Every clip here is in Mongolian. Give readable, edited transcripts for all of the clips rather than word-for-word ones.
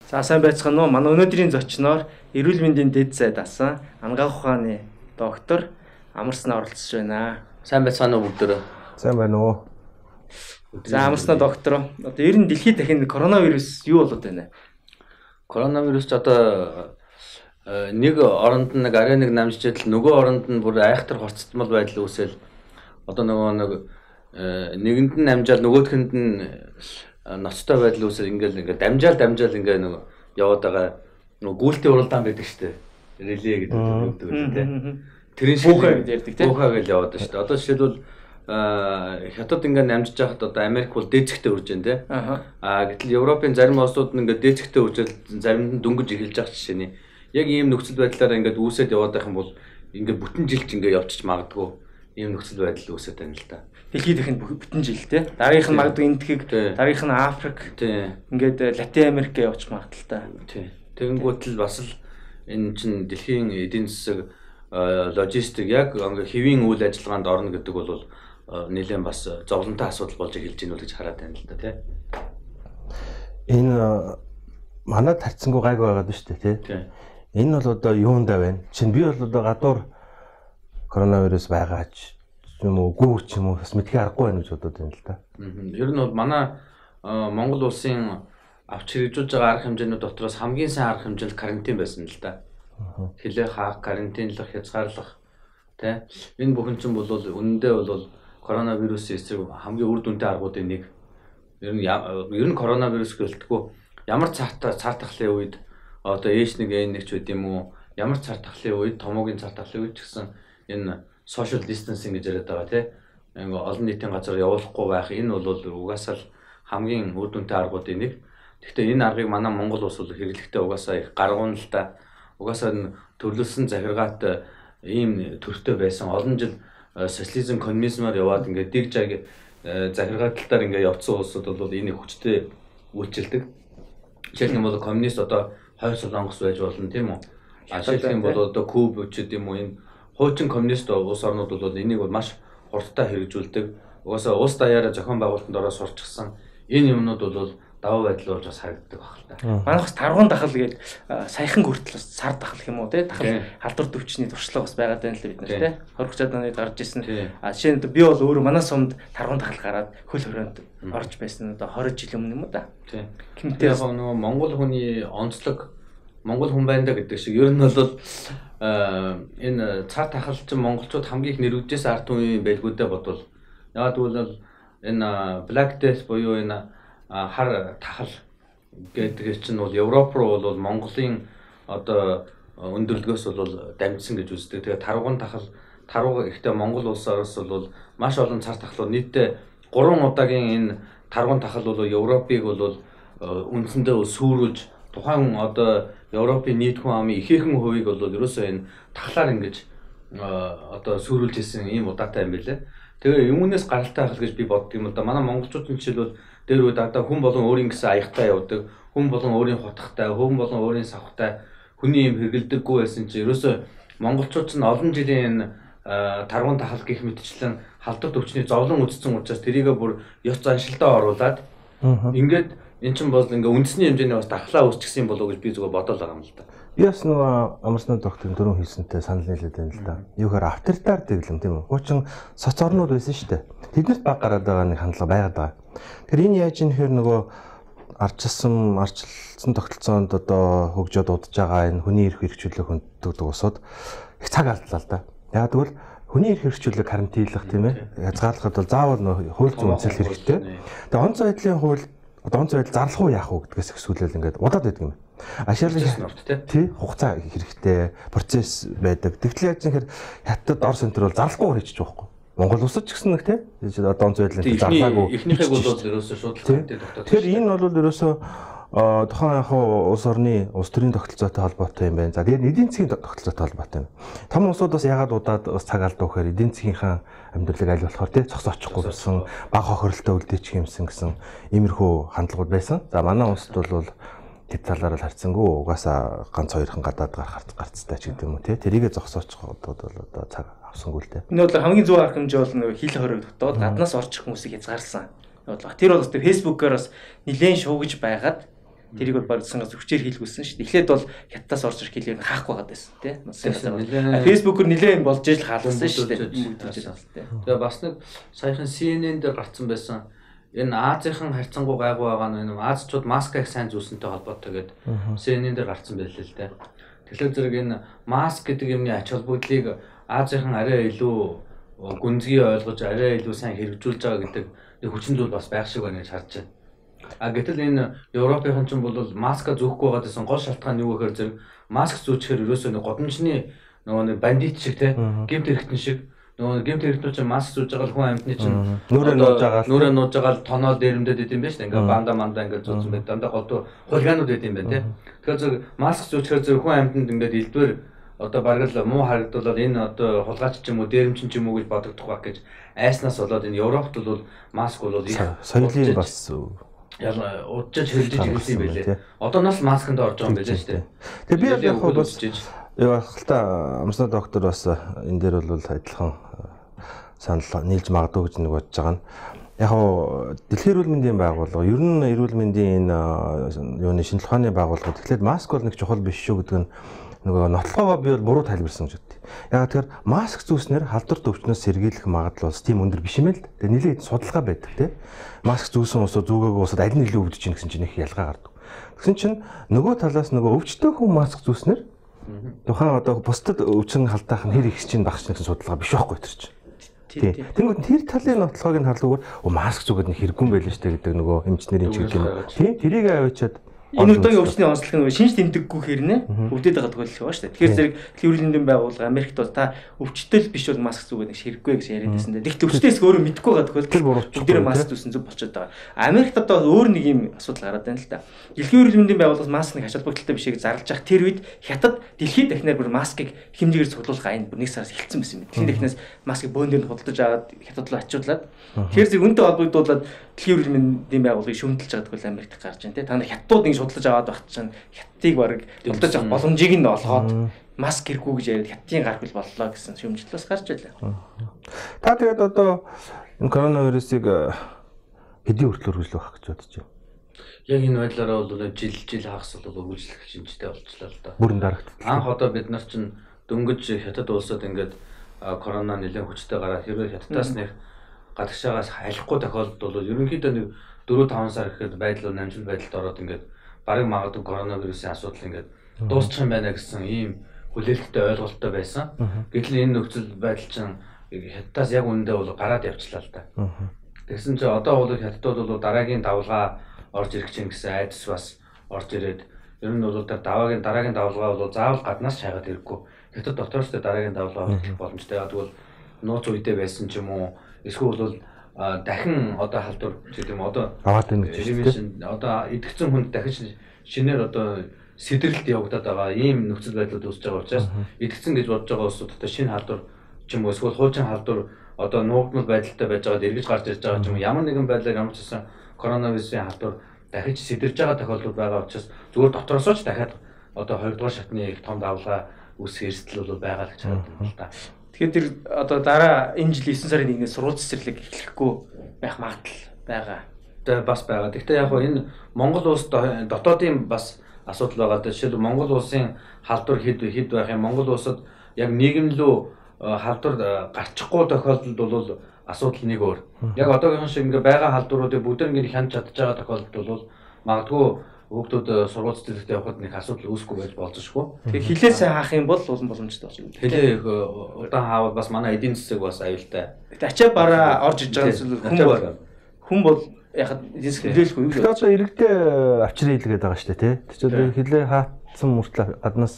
За сайн байцгаана уу? Манай өнөөдрийн зочноор эрүүл мэндийн дэд сайд асан ангаах ухааны доктор Амарсан оролцож байна. Сайн байцгаана уу бүгдөө? Сайн байна уу? За Амарсан доктор. Одоо ер нь дэлхийд дахин коронавирус юу болоод байна? Коронавирус ч одоо нэг оронд нэг арай нэг намжижэл нөгөө оронд нь бүр айхтар хорцтмал байдал үүсэл одоо нөгөө нэгэнд нь намжаал нөгөөхөнд нь ноцтой байдал үүсэл ингээл дамжаал ингээ нэг яваад байгаа нөгөө гүйлтийн уралдаан байдаг штэ. Реле гэдэг үг тийм. Тэрийн шиг ярьдаг тийм. Буухаа гэж яваад штэ. Одоо жишээлбэл хятад ингээ намжиж байхад одоо Америк бол дээцэгтэй үрж байна тийм. Гэтэл Европын зарим улсууд нь ингээ дээцэгтэй үржэл заримд нь дөнгөж эхэлж байгаа жишээний. Яг ийм нөхцөл байдлаараа ингээд үүсээд яваад байх юм бол ингээ бүтэн жилч ингээ явчих магадгүй ийм нөхцөл байдал үүсээд байна л да. Дэлхийд дахин бүтэн жил те. Дараагийнх нь магадгүй Индийг, дараагийнх нь Африк. Ингээд Латин Америк явчих магадaltaй. Тий. Тэгэнгүүт л бас л энэ чинь дэлхийн эдийн засаг логистик яг ингээ хэвийн үйл ажиллагаанд орно гэдэг бол нэлээд бас зовлонтой асуудал болж эхэлж байна гэж хараад байна л да тий. Энэ манад тарцсангүй гайг байгаад байна шүү дээ тий. Энэ бол одоо юундаа байна? Чин би бол одоо гадуур коронавирус байгаач юм уу гүү ч юм уу бас мэдхий аргагүй байна гэж бодод байна л да. Ер нь бол манай Монгол улсын авч хэрэгжүүлж байгаа арга хэмжээнүүд дотроос хамгийн сайн арга хэмжээ карантин байсан л да. Хилээ хаах, карантинлах, хязгаарлах тий. Энэ бүхэн чинь бол үнэндээ бол коронавирусын эсрэг хамгийн үр дүнтэй аргуудын нэг. Ер нь коронавирус гэлтгүү ямар цар тахлын үед одоо H1N1 ч үт юм уу ямар цар тахлын үед томоогийн цар тахлын үед ч гэсэн энэ social distancing гэж яриад байгаа тий. Ингээ олон нийтийн газар явуулахгүй байх энэ бол угаасаа л хамгийн үр дүнтэй аргуудын нэг. Гэхдээ энэ аргыг манай Монгол улс бол хэрэглэхдээ угаасаа их гаргуун л та. Угаасаа төрлөсөн захиргаат ийм төртөө байсан олон жил социализм коммунизмаар яваад ингээ дэг жаг захиргааталтаар ингээ явцсан улсууд бол энийг хүчтэй үйлчилдэг. Жишээлбэл бол коммунист одоо хойд солонгос байж болно тийм үү? Жишээлбэл бол одоо Куб ч гэдэм үү энэ хуучин коммунист улс орнууд бол энийг маш хурдтай хэрэгжүүлдэг. Угаасаа улс даяараа зохион байгуулалтанд ороод сурчсан энэ юмнууд бол даваа байдал болж бас харагддаг баг л та. Манайхс таргуун дахал гээд саяхан хүртэл сар дахал гэх юм уу те дахал халдвар төвчний туршлага бас байгаад байна л бид нар те 20-30 онод гарч ирсэн. Жишээ нь би бол өөрөө манай сумд таргуун дахал гараад хөл хорионд орж байсан одоо 20 жил өмнө юм уу да. Гэмтээ яг нөгөө Монгол хүний онцлог Монгол хүн байна да гэдэг шиг ер нь бол энэ цар тахал чинь монголчууд хамгийн их нэрвэжээс ард түмэн байлгуудаа бодвол яагаад гэвэл энэ Black Death буюу энэ хар тахал гэдэг чинь бол Европ руу бол Монголын одоо өндөрлгөөс бол дамжсан гэж үздэг. Тэгээ таргуун ихтэй Монгол улсаас бол маш олон цар тахлууд нийтдээ 3 удаагийн энэ таргуун тахал бол Европыг бол үндсэндээ сүрүүлж тухайн одоо Европын нийт хүн амын ихээхэн хувийг бол ерөөсөө энэ тахлаар ингэж одоо сүрүүлж исэн ийм удаатай юм байлээ. Тэгээ юмнээс гаралтай байх гэж би боддог юм л да. Манай монголчуудын жишээлбэл дээр үед одоо хүн болон өөрийн гэсэн аягтай явдаг, хүн болон өөрийн хотхтай, хүн болон өөрийн савхтай хүний юм хэрэгэлдэггүй байсан чи ерөөсөө монголчууд ч олон жилийн таргуун тахал гих мэтчлэн халдвар төвчний зовлон үзсэн учраас тэрийгээ бүр ёс заншилтаа оруулаад ингээд эн чинь бол ингээ үндэсний хэмжээний бас дархлаа үүсчихсэн болов уу гэж би зүгээр бодоод байгаа юм л да. Би бас нөгөө Амарсан докторын дөрөв хэлсэнтэй санал нийлээд байна л да. Юугаар авторитар дэглэм тийм үү? Хуучин соц орнууд байсан шүү дээ. Тэднэрт баг гараад байгаа нэг хандлага байгаад байгаа. Тэгэхээр энэ яаж юм хэр нөгөө арчилсан тогтолцоонд одоо хөгжөөд удаж байгаа энэ хүний эрх хэрэгжүүлэх хүнддэг усууд их цаг алдлаа л да. Яг тэгвэл хүний эрх хэрэгжүүлэх карантинлах тийм ээ. Хязгаарлахад бол заавал хууль зүйн үндэслэл хэрэгтэй. Тэгээ онц байдлын хууль одоо онц байдал зарлах уу яах уу гэдгээс ихсүүлэл ингээд удаад байдаг юм. Ашиглал тий хугацаа хэрэгтэй процесс байдаг. Тэгтэл яаж юм хэр хятад ор сентр бол зарлахгүй хийчих жоохгүй. Монгол улсад ч гэсэн нэг тий одоо онц байдлын зарлаагүй. Эхнийхээ бол ерөөсөө шууд карантин тогтоод. Тэгэхээр энэ бол ерөөсөө тухайн яг улс орны улс төрийн тогтолцоотой холбоотой юм байна. За тэгээд эдийн засгийн тогтолцоотой холбоотой юм. Том улсууд бас ягаад удаад бас цаг алдаа гэхээр эдийн засгийнхаа амьдралыг аль болохоор тий цогц очихгүй болсон, бага хохирлолтой үлдээчих юмсан гэсэн иймэрхүү хандлагууд байсан. За манай улсд бол тэд талаараа л харьцангуй угаасаа ганц хоёрхан гадаад гарцтай ч гэдэг юм уу тий тэрийгэ зогсоочих одоо цаг авсангүй л дээ. Энэ бол хамгийн зөв арга хэмжээ бол нэг хил хориг дотоод гаднаас орчих хүмүүсийг хязгаарласан. Тэр бол өстө фэйсбүүкээр бас нэлээд шуугиж байгаад Тэрийг бол баг сангаас хүчээр хийлгүүлсэн шүү дээ. Эхлээд бол хятадаас орж ирэх хэлээр хаахгүй байгаад байсан тий. Facebook-оор нэлээд юм болж ижил хаалгасан шүү дээ. Тэгээ бас нэг саяхан CNN дээр гарсан байсан энэ Азийн харьцангуй гайгүй байгаа нь энэ Азчууд маска их сайн зүүсэнтэй холбоотой гэдэг CNN дээр гарсан байлээ л дээ. Тэгэхээр зэрэг энэ маск гэдэг юмны ач холбогдлыг Азийн арай илүү гүнзгий ойлгож арай илүү сайн хэрэгжүүлж байгаа гэдэг нэг хүчин зүйл бас байх шиг байна гэж харж байна. А гэтэл энэ Европын ч бол маска зөөхгүй байгаа гэсэн гол шалтгаан юу гэхээр зэрэг маск зөөчихөр ерөөсөө нэг годамжны нөгөө нэг бандит шиг те гэмт хэрэгтэн шиг нөгөө гэмт хэрэгтэн чинь маск зөөж байгаа хүн амьтны чинь нүрээ нууж байгаа тоноо дээрэмдэд идэм байж та ингээ банда ингээ зүүсэн байт дандаа голдуу хулиганууд байт юм байна те. Тэгэхээр зэрэг маск зөөчихөр зэрэг хүн амьтанд ингээ элдвэр одоо бараг л муу харагдвал энэ одоо хулгайч ч юм уу дээрэмчин ч юм уу гэж бодогдох байх гэж айснаас болоод энэ Европт бол маск бол их соёлын бас яла удаж хөлдөж ирсэн юм байлээ. Одооноос масканд орж байгаа юм байлээ шүү дээ. Тэгээ би яг бас яа хальта амсна доктор бас энэ дээр бол адилхан санал нийлж магадгүй гэж нэг бодож байгаа нь. Яг хоо дэлхийн эрүүл мэндийн байгууллага ер нь эрүүл мэндийн энэ юуны шинжилгээ ухааны байгууллагууд тэгэхээр маск бол нэг чухал биш шүү гэдэг нь нөгөө нотлогоо би бол буруу тайлбарсан гэж боддیں۔ Яг тэгэхээр маск зүүснээр халдварт өвчнөөс сэргийлэх магадлал бас тийм өндөр биш юм л дээ. Нийлээд судалгаа байдаг тийм. Маск зүүсэн усоо зүгээгүй усад аль нь илүү өвдөж чинь гэсэн чинь их ялгаа гардаг. Тэгсэн чинь нөгөө талаас нөгөө өвчтөй хүн маск зүүснээр тухайн одоо бусдад өвчин халдаах нь хэр их чинь багч гэсэн судалгаа биш байхгүй тэр чинь. Тийм. Тэнгүүд тэр талын нотлогыг нь харлуугаар маск зүгээд нэг хэрэггүй юм байл шүү дээ гэдэг нөгөө эмчнэрийн чиглэл юм. Тийм. Тэрийг аваачаад энэ удаагийн өвчний онцлог нь шинж тэмдэггүй хэрнээ өвдөд байгаа тохиолдол байгаа шүү дээ. Тэгэхээр зэрэг эрүүл мэндийн байгууллага Америкт бол та өвчтөл биш бол маск зүгээд нэг хэрэггүй гэж яриад байсан дээ. Тэгт өвчтөөс өөрөө мэдэхгүй байгаа тохиолдол бүгдээ маск зүүсэн зүг болчиход байгаа. Америкт одоо өөр нэг юм асуудал гараад байна л да. Дэлхийн эрүүл мэндийн байгууллагаас маскны ач холбогдолтой биш гэж зарлж байгаа тэр үед хятад дэлхийд дахинаар бүр маскыг хэмжээгээр цуглуулах айн бүр нэг сараас эхэлсэн байсан юм. Дэлхийн дахинаас маскыг бөөндөр нь худалдаж аваад хятад руу ачуулаад тэгэхээр зэрэг үнтэй холбогдуулаад дэлхийн эрүүл мэндийн байгууллагыг шүмтэлж байгаа тохиол Америкт гарч байна те. Та нар хятадууд ингэ судалж аваад байх чинь хятадыг бараг худалдаж авах боломжийг нь олгоод маск хэрэггүй гэж яриад хятадын гарах бил боллоо гэсэн шүмжлэлээс гарч байлаа. Та тэгээд одоо энэ коронавирусыг хэдийн хүртэл үргэлжлүүлэх байх гэж бодож байна. Яг энэ байдлаараа бол жил хагас бол үргэлжлэх шинжтэй болчихлоо л да. Бүрэн дарагт. Анх одоо бид нар чинь дөнгөж хятад улсад ингээд корона нэлээд хүчтэй гараад хэрвээ хятадаас нэг гадагшаагаас халихгүй тохиолдолд бол ерөнхийдөө нэг 4-5 сар гэхэд байдал намжил байдалд ороод ингээд барыг магадгүй коронавирусын асуудал ингээд дуусчих юм байна гэсэн ийм хүлээлттэй ойлголттой байсан. Гэтэл энэ нөхцөл байдал чинь хятадаас яг үүндээ бол гараад явчлаа л да. Тэгсэн чинь одоо бол хятадууд бол дараагийн давлгаа орж ирэх чинь гэсэн айдас бас орж ирээд ер нь бол дараагийн давлгаа бол заавал гаднаас шаагаад ирэхгүй. Хятад дотоос дараагийн давлгаа орох боломжтой. Тэгвэл нууц үедээ байсан ч юм уу эсвэл бол дахин одоо халдвар гэдэг юм одоо аваад байна гэж одоо идэгцэн хүнд дахин шинээр одоо сэдрэлт явагдаад байгаа ийм нөхцөл байдлууд үүсэж байгаа учраас идэгцэн гэж бодож байгаа улсууд одоо шинэ халдвар ч юм уу эсвэл хуучин халдвар одоо нуугдмал байдалтай байж байгаад эргэж гарч ирж байгаа ч юм уу ямар нэгэн байдлаар ямар ч гэсэн коронавирусын халдвар дахиж сэтэрж байгаа тохиолдол байгаа учраас зүгээр дотроосоо ч дахиад одоо 2 дугаар шатны их том давлгаа үүсэх эрсдэл бол байгаа л гэж хараад байна л да. Тэгэхээр тэр одоо дараа энэ жил 9 сарын 1-ээс сургууль цэцэрлэг эхлэхгүй байх магадлал байгаа. Тэгээ бас байгаа. Гэхдээ яг энэ Монгол улс дотоодын бас асуудал байгаа. Жишээлбэл Монгол улсын халдвар хэд байх юм. Монгол улсад яг нийгэмлүү халдвар гарчихгүй тохиолдолд бол асуудал нэг өөр. Яг одоогийн шиг ингээ байгаа халдваруудыг бүгд ингээ хянаж чадж байгаа тохиолдолд бол магадгүй хүүхдүүд сургууль цэцэрлэгт явахад нэг асуудал үүсэхгүй байж болзошгүй. Тэгэхээр хилээсээ хаах юм бол улам боломжтой болж байна. Хилээ удаан хаавал бас манай эдийн засаг бас аюултай. Гэтэ ачаа бараа орж иж байгаа хүн бол яхад эдийн засаг хилээлгүй юу? Тэгэхээр одоо иргэдээ авчир хийлгээд байгаа шүү дээ, тий. Тэр чинь хилээ хаацсан мөртлөө гаднаас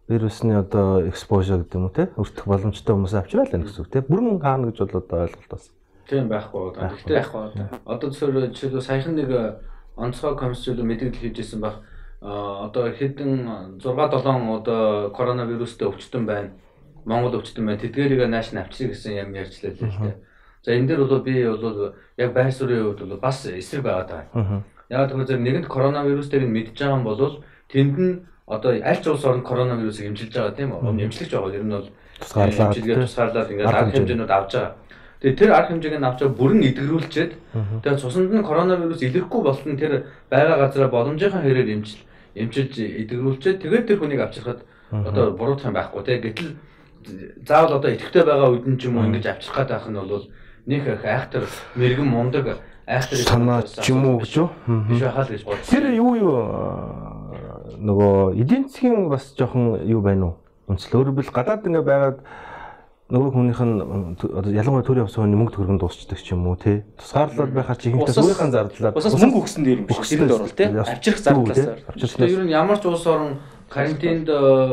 вирусны одоо экспозио гэдэг юм уу, тий. Өртөх боломжтой хүмүүс авчираа л байна гэсэн үг, тий. Бүрэн хаана гэж бол одоо ойлголт бас. Тийм байхгүй одоо. Гэтэ байхгүй одоо жишээлбэл саяхан нэг онцгой комиссиуд мэдээлэл хийжсэн баг одоо хэдэн 6-7 одоо коронавирустэй өвчтөн байна. Монгол өвчтөн байна. Тэдгээрийг нааш навчрыг гэсэн юм ярьчлаа л дээ. За энэ дээр бол би бол яг байр суурийн хувьд бол бас эсрэг байгаа даа. Яг тэгэхээр нэгэнт коронавирус дээр мэдж байгаа юм бол тэнд нь одоо аль ч улс орнд коронавирусыг эмчилж байгаа тийм үү? Эмчлэгч байгаа. Ер нь бол тусгаарлаад ингээд арга хэмжээнүүд авч байгаа. Тэгээ тэр арга хэмжээг нь авчаа бүрэн эдгэрүүлчихэд тэгээ цуснд нь коронавирус илэрхгүй болсон тэр байгаа газараа боломжийнхаа хэрээр эмчилж эдгэрүүлчихэд тэгээд тэр хүнийг авчирхад одоо буруудах юм байхгүй тий. Гэтэл заавал одоо идэвхтэй байгаа үед нь ч юм уу ингэж авчрах гэдэг нь бол нэг айхтар мэрэгэн мундаг айхтар санаа ч юм уу гэж юу биш байхаа л гэж бодсон. Тэр юу нөгөө эдийн засгийн бас жоохон юу байна уу? Өнцлөөр бил гадаад ингээ байгаад нөгөө хүнийх нь ялангуяа төрийн хувьсаа мөнгө төгрөгөнд дуусчдаг ч юм уу тий. Тусгаарлаад байхаар чи ихэнхдээ өөрийнхөө зардлаар бас мөнгө өгсөн дээр юм шиг тэрэнд орвол тий. Авчрах зардлаасаар. Тэгээ ер нь ямар ч улс орон карантинд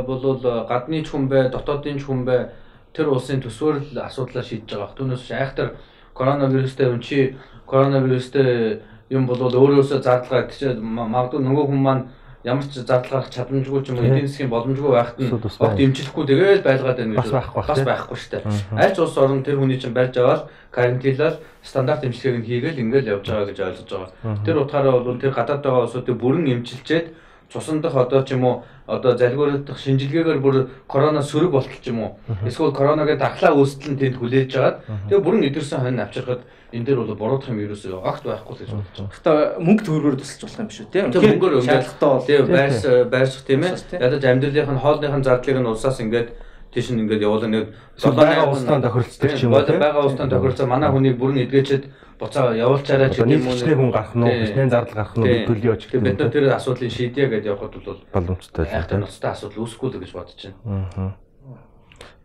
болвол гадны ч хүн бай, дотоодын ч хүн бай тэр улсын төсвөр л асуудлаа шийдэж байгаа. Түүнээс айхтар коронавирустэй үнчи коронавирустэй юм болвол өөрөөсөө зардал гаргаж магадгүй нөгөө хүн маань ямар ч зардал гаргах чадамжгүй ч юм уу эдийн засгийн боломжгүй байхад нь огт эмчлэхгүй тэгэл байлгаад байна гэж бас байхгүй шүү дээ. Аль ч улс орн тэр хүний чинь барьж аваад карантинлал стандарт эмчилгээг нь хийгээл ингээл явж байгаа гэж ойлгож байгаа. Тэр утгаараа бол тэр гадаад байгаа улсуудыг бүрэн эмчилчээд цусан дах одоо ч юм уу одоо залгуурлах шинжилгээгээр бүр корона сөрөг болтол ч юм уу эсвэл коронагийн дархлаа үүсэл нь тэнд хүлээж агаад тэгээ бүрэн эдгэрсэн хонь авчирхад энэ дээр бол буруудах юм ерөөсөө огт байхгүй л гэж бодож байгаа. Гэхдээ мөнгө төгрөгөөр тусалж болох юм шүү тийм. Мөнгөөр шаардлагатай бол тийм байрших тийм ээ. Ядаж амьдралынх нь хоолныхын зардлыг нь улсаас ингээд тийш нь ингээд явуулна нэг байгаа устдаа тохиролцдог ч юм уу тийм. Бага устдаа тохиролцоо манай хүнийг бүрэн эдгээчээд буцаа явуулчаарай ч юм уу. Нийтний хүн гарах нь бизнес зардал гарах нь төлөё ч гэх юм. Бид нар тэр асуудлыг шийдье гэдээ явахад бол боломжтой л тийм. Ноцтой асуудал үүсэхгүй л гэж бодож байна.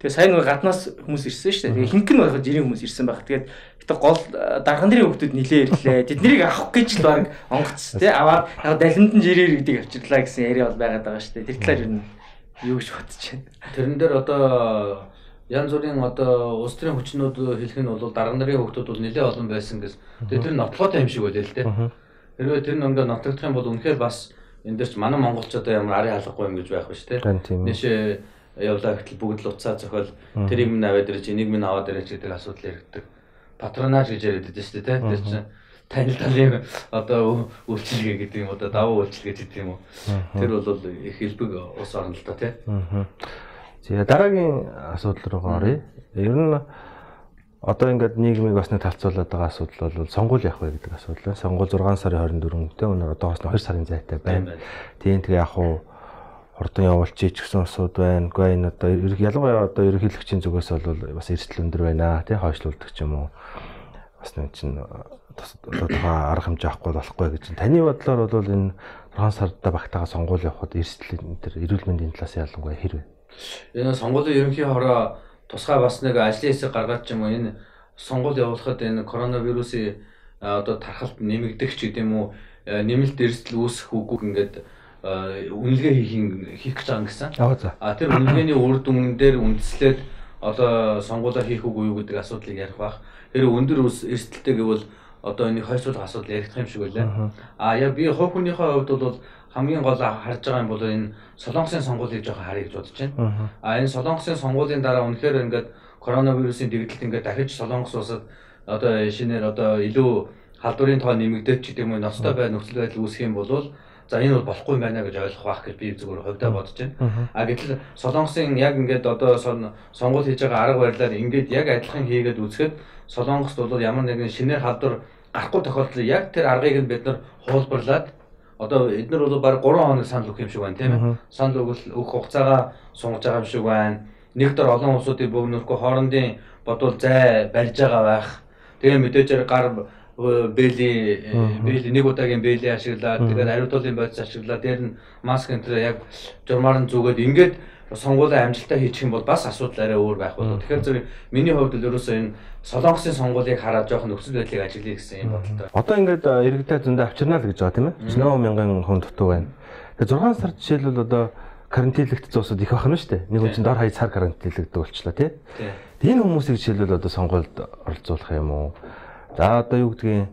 Тэгээ сайн нэг гаднаас хүмүүс ирсэн шүү дээ. Тэгээ хинхэн байхад жирийн хүмүүс ирсэн байх. Тэгээд гэтээ гол дархан дэрийн хүмүүс нилээ ирлээ. Тэднийг авах гэж л баг онгоц тий аваад яг далинд нь жирээр гэдэг авчирлаа гэсэн яриа бол байгаад байгаа шүү дээ. Тэр талаар юу гэж бодож байна. Тэрэн дээр одоо янз бүрийн одоо улс төрийн хүчнүүд хэлэх нь бол дархан дэрийн хүмүүс бол нилээ олон байсан гэж. Тэгээд тэр нотлоотой юм шиг байлээ л тий. Хэрвээ тэр нь ингээ нотлогдох юм бол үнэхээр бас энэ дээр ч манай монголчуудаа ямар ари халахгүй юм гэж байх ба шүү дээ. Нэшээ явлаа гэтэл бүгд л уцаа зохиол тэрийг минь аваад ирж энийг минь аваад ирж гэдэг асуудал яригддаг. Патронаж гэж яриад байдаг шүү дээ. Тэр чинь танил талын одоо үйлчилгээ гэдэг юм одоо даваа үйлчилгээ гэдэг юм уу. Тэр бол их хэлбэг ус орно л та тий. За дараагийн асуудал руу оръё. Ер нь одоо ингээд нийгмийг бас нэг талцуулаад байгаа асуудал бол сонгуул явах вэ гэдэг асуудал. Сонгуул 6 сарын 24-нд өнөр одоогоос нь 2 сарын зайтай байна. Тийм тэгээ яг уу хурдан явуулчих ч гэсэн асуудал байна. Гэхдээ энэ одоо ялангуяа одоо ерөнхийлөгчийн зүгээс бол бас эрсдэл өндөр байна тий хойшлуулдаг ч юм уу. Бас нэг чинь одоо арга хэмжээ авахгүй болохгүй гэж. Таны бодлоор бол энэ 6 сарда багтаага сонгуул явахад эрсдэл энэ төр эрүүл мэндийн талаас ялангуяа хэрвээ. Энэ сонгуулийн ерөнхий хороо тусгай бас нэг ажлын хэсэг гаргаад ч юм уу энэ сонгуул явуулахад энэ коронавирусын одоо тархалт нэмэгдэх ч гэдэм үү нэмэлт эрсдэл үүсэх үгүй ингээд үнэлгээ хийх гэж байгаа гэсэн. Тэр үнэлгээний үр дүн дээр үндэслээд одоо сонгуулаа хийх үгүй юу гэдэг асуудлыг ярих бах. Тэр өндөр эрсдэлтэй гэвэл одоо энийг хойшлуулах асуудал яригдах юм шиг байлаа. Яа би хувь хүнийхээ хувьд бол хамгийн гол харж байгаа юм бол энэ Солонгосын сонгуулийг жоохон харъя гэж бодож байна. Энэ Солонгосын сонгуулийн дараа үнэхээр ингээд коронавирусын дэгдэлт ингээд дахиж Солонгос улсад одоо шинээр одоо илүү халдварын тоо нэмэгдээд ч гэдэг юм уу ноцтой бай нөхцөл байдал үүсэх юм бол за энэ бол болохгүй байна гэж ойлгох байх гэж би зүгээр хувьдаа бодож байна. Гэтэл Солонгосын яг ингээд одоо сонгуул хийж байгаа арга барилаар ингээд яг адилхан хийгээд үзэхэд Солонгост бол ямар нэгэн шинээр халдвар гарахгүй тохиолдолд яг тэр аргыг нь бид нар хуулбарлаад одоо эдгээр бол баг 3 хоног санал өгөх юм шиг байна тийм ээ. Санал өгөх хугацаагаа сунгаж байгаа юм шиг байна. Нэг дор олон улсуудыг бөөгнөрөхгүй хоорондын бодвол зай барьж байгаа байх. Тэгээ мэдээж гар бэйли нэг удаагийн бэйли ашиглаад тэгээд хариуцлагын бодис ашиглаад дээр нь маск энэ яг журмаар нь зүгээд ингээд сонгуулийн амжилтаа хийчих юм бол бас асуудал арай өөр байх болов. Тэгэхээр зөв миний хувьд л ерөөсөө энэ Солонгосын сонгуулийг хараад жоох нөхцөл байдлыг ажиглая гэсэн юм бодолтой. Одоо ингээд иргэдээ зөндөө авчирнаа л гэж байгаа тийм ээ. 9 мянган хүн дутуу байна. Тэгээ 6 сар жишээлбэл одоо карантинлэгдсэн зуусууд их байх нь шүү дээ. Нэг хүн чинь дор хаяа сар карантинлэгддэг болчлаа тий. Энэ хүмүүсийг жишээлбэл одоо сонгуульд оролцуулах юм уу? За одоо юу гэдгийг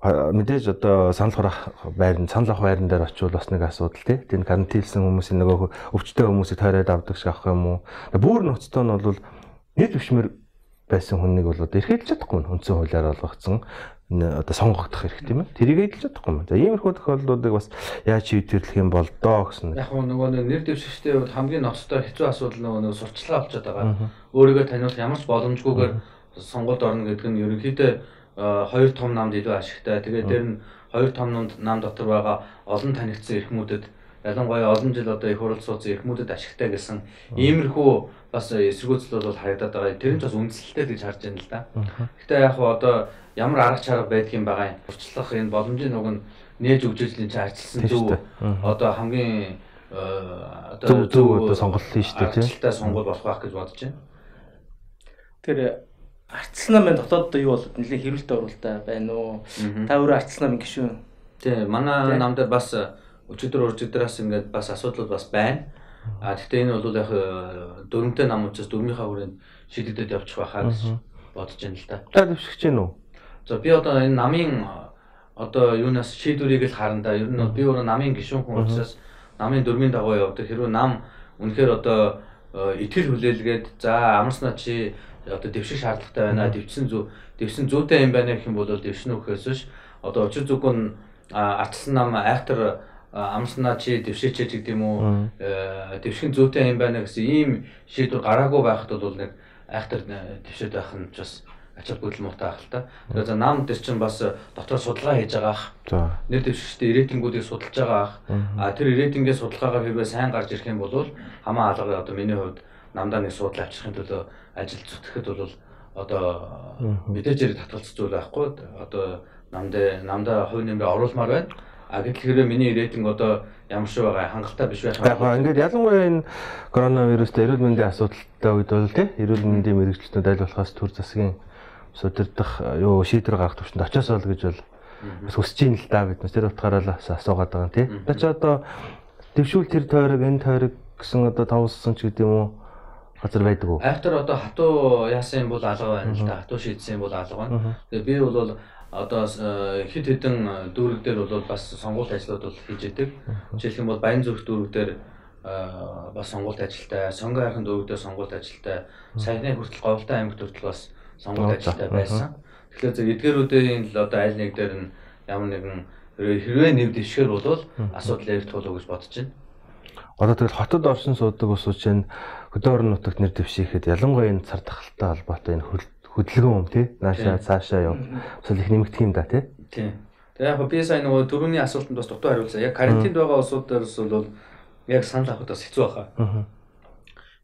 мэдээж одоо санал авах байран дээр очивол бас нэг асуудал тий. Тэнд карантинлсэн хүмүүсийн нөгөө өвчтөе хүмүүсийг тойроод авдаг шиг авах юм уу? Бүр нөхцөлтөө нь бол нийт өвчмөр байсан хүнийг бол одоо эрхэлж чадахгүй үндсэн хуулиар олгогдсон одоо сонгогдох хэрэгтэй юм. Тэрийг эдэлж чадахгүй юм. За иймэрхүү тохиолдлуудыг бас яаж шийдвэрлэх юм бол доо гэсэн. Яг нөгөө нэр дэвшигчтэй хувьд хамгийн ноцтой хэцүү асуудал нөгөө сурчлага авчаад байгаа. Өөрийгөө таниулах ямар ч боломжгүйгээр сонгуульд орно гэдэг нь ерөнхийдөө 2 том намд илүү ашигтай. Тэгээд дээр нь 2 том нам дотор байгаа олон танигдсан эрхмүүдэд ялангуяа олон жил одоо их хурал суудсан эрхмүүдэд ашигтай гэсэн иймэрхүү бас эсэргүүцэл бол харагдаад байгаа. Тэр нь ч бас үндэслэлтэй гэж харж байна л да. Гэтэ яг одоо ямар арга чарга байдгийн байгаа юм. Урчлах энэ боломжийн уг нь нээж өгжөөжлийн чинь арчилсан зөв одоо хамгийн зөв одоо сонголт нь шүү дээ тийм. Арчилтай сонгуул болох байх гэж бодож байна. Тэр арчилсан намын дотооддоо юу болоод нэлээд хэрүүлтэй оруулалтаа байна уу? Та өөрөө арчилсан намын гишүүн. Тийм манай нам дээр бас өчигдөр уржигдраас ингээд бас асуудлууд бас байна. Гэхдээ энэ бол яг дөрвөнтэй нам учраас дөрмийнхаа хүрээнд шийдэгдээд явчих байхаа гэж бодож байна л да. Та дэвшиж гэнэ үү? За би одоо энэ намын одоо юунаас шийдвэрийг л харна да. Ер нь би өөрөө намын гишүүн хүн учраас намын дөрмийн дагуу явдаг. Хэрвээ нам үнэхээр одоо итгэл хүлээлгээд за амарснаа чи одоо дэвших шаардлагатай байна. Дэвсэн зүйтэй юм байна гэх юм бол дэвшнэ өгөхөөс биш. Одоо очир зүгүн арчилсан нам айхтар амснаа чи дэвшээч гэдэг юм уу дэвшин зүйтэй юм байна гэсэн ийм шийдвэр гараагүй байхад бол нэг айхтар дэвшээд байх нь ч бас ачаал бүдэл муутай байх л та. Тэгээд за нам дээр чинь бас дотор судалгаа хийж байгаа ах. Нэр дэвшигчтэй рейтингүүдийг судалж байгаа ах. Тэр рейтингийн судалгаагаар хэрвээ сайн гарч ирэх юм бол хамаа алга одоо миний хувьд намдаа нэг судал авчихын төлөө ажил зүтгэхэд бол одоо мэдээж хэрэг татгалзах зүйл байхгүй. Одоо намдаа хувь нэмрээ оруулмаар байна. Гэтэл миний рейтинг одоо ямар шиг байгаа хангалттай биш байх. Яг ингээд ялангуяа энэ коронавирустэй эрүүл мэндийн асуудалтай үед бол тий эрүүл мэндийн мэрэгчлэнүүд аль болохоос төр засгийн удирдах шийдвэр гаргах төвчөнд очиос ол гэж бол бас хүсэж ийн л да бид нар тэр утгаараа л асуугаад байгаа юм тий. Та чи одоо дэвшүүл тэр тойрог энэ тойрог гэсэн одоо тавсан ч гэдэг юм уу газар байдаг уу? Айхтар одоо хатуу яасан юм бол алга байна л да. Хатуу шийдсэн юм бол алга байна. Тэгээ би бол одоо хэд хэдэн дүүрэг дээр бол бас сонгуульт ажлууд бол хийж идэг. Жишээлх юм бол Баян зүрх дүүрэг дээр бас сонгуульт ажилтай, Сонгон хайрхан дүүрэг дээр сонгуульт ажилтай, Саяны хүртэл Говьлтан аймагт хүртэл бас сонгуульт ажилтай байсан. Тэгэхээр зөв эдгээрүүдийн л одоо аль нэг дээр нь ямар нэгэн хэрвээ нэв дэвшгэр бол асуудал яригдуулах гэж бодож байна. Одоо тэгэл хотод оршин суудаг ус чинь хөдөө орон нутагт нэр дэвшихэд ялангуяа энэ цар тахалтай холбоотой энэ хөдөлгөөн юм тий наашаа цаашаа яв. Эсвэл их нэмэгдэх юм да тий. Тийм. Тэгээ яг би сайн нөгөө түрүүний асуултанд бас дутуу хариулсан. Яг карантинд байгаа улсуудаас бол яг санал авахд бас хэцүү байхаа.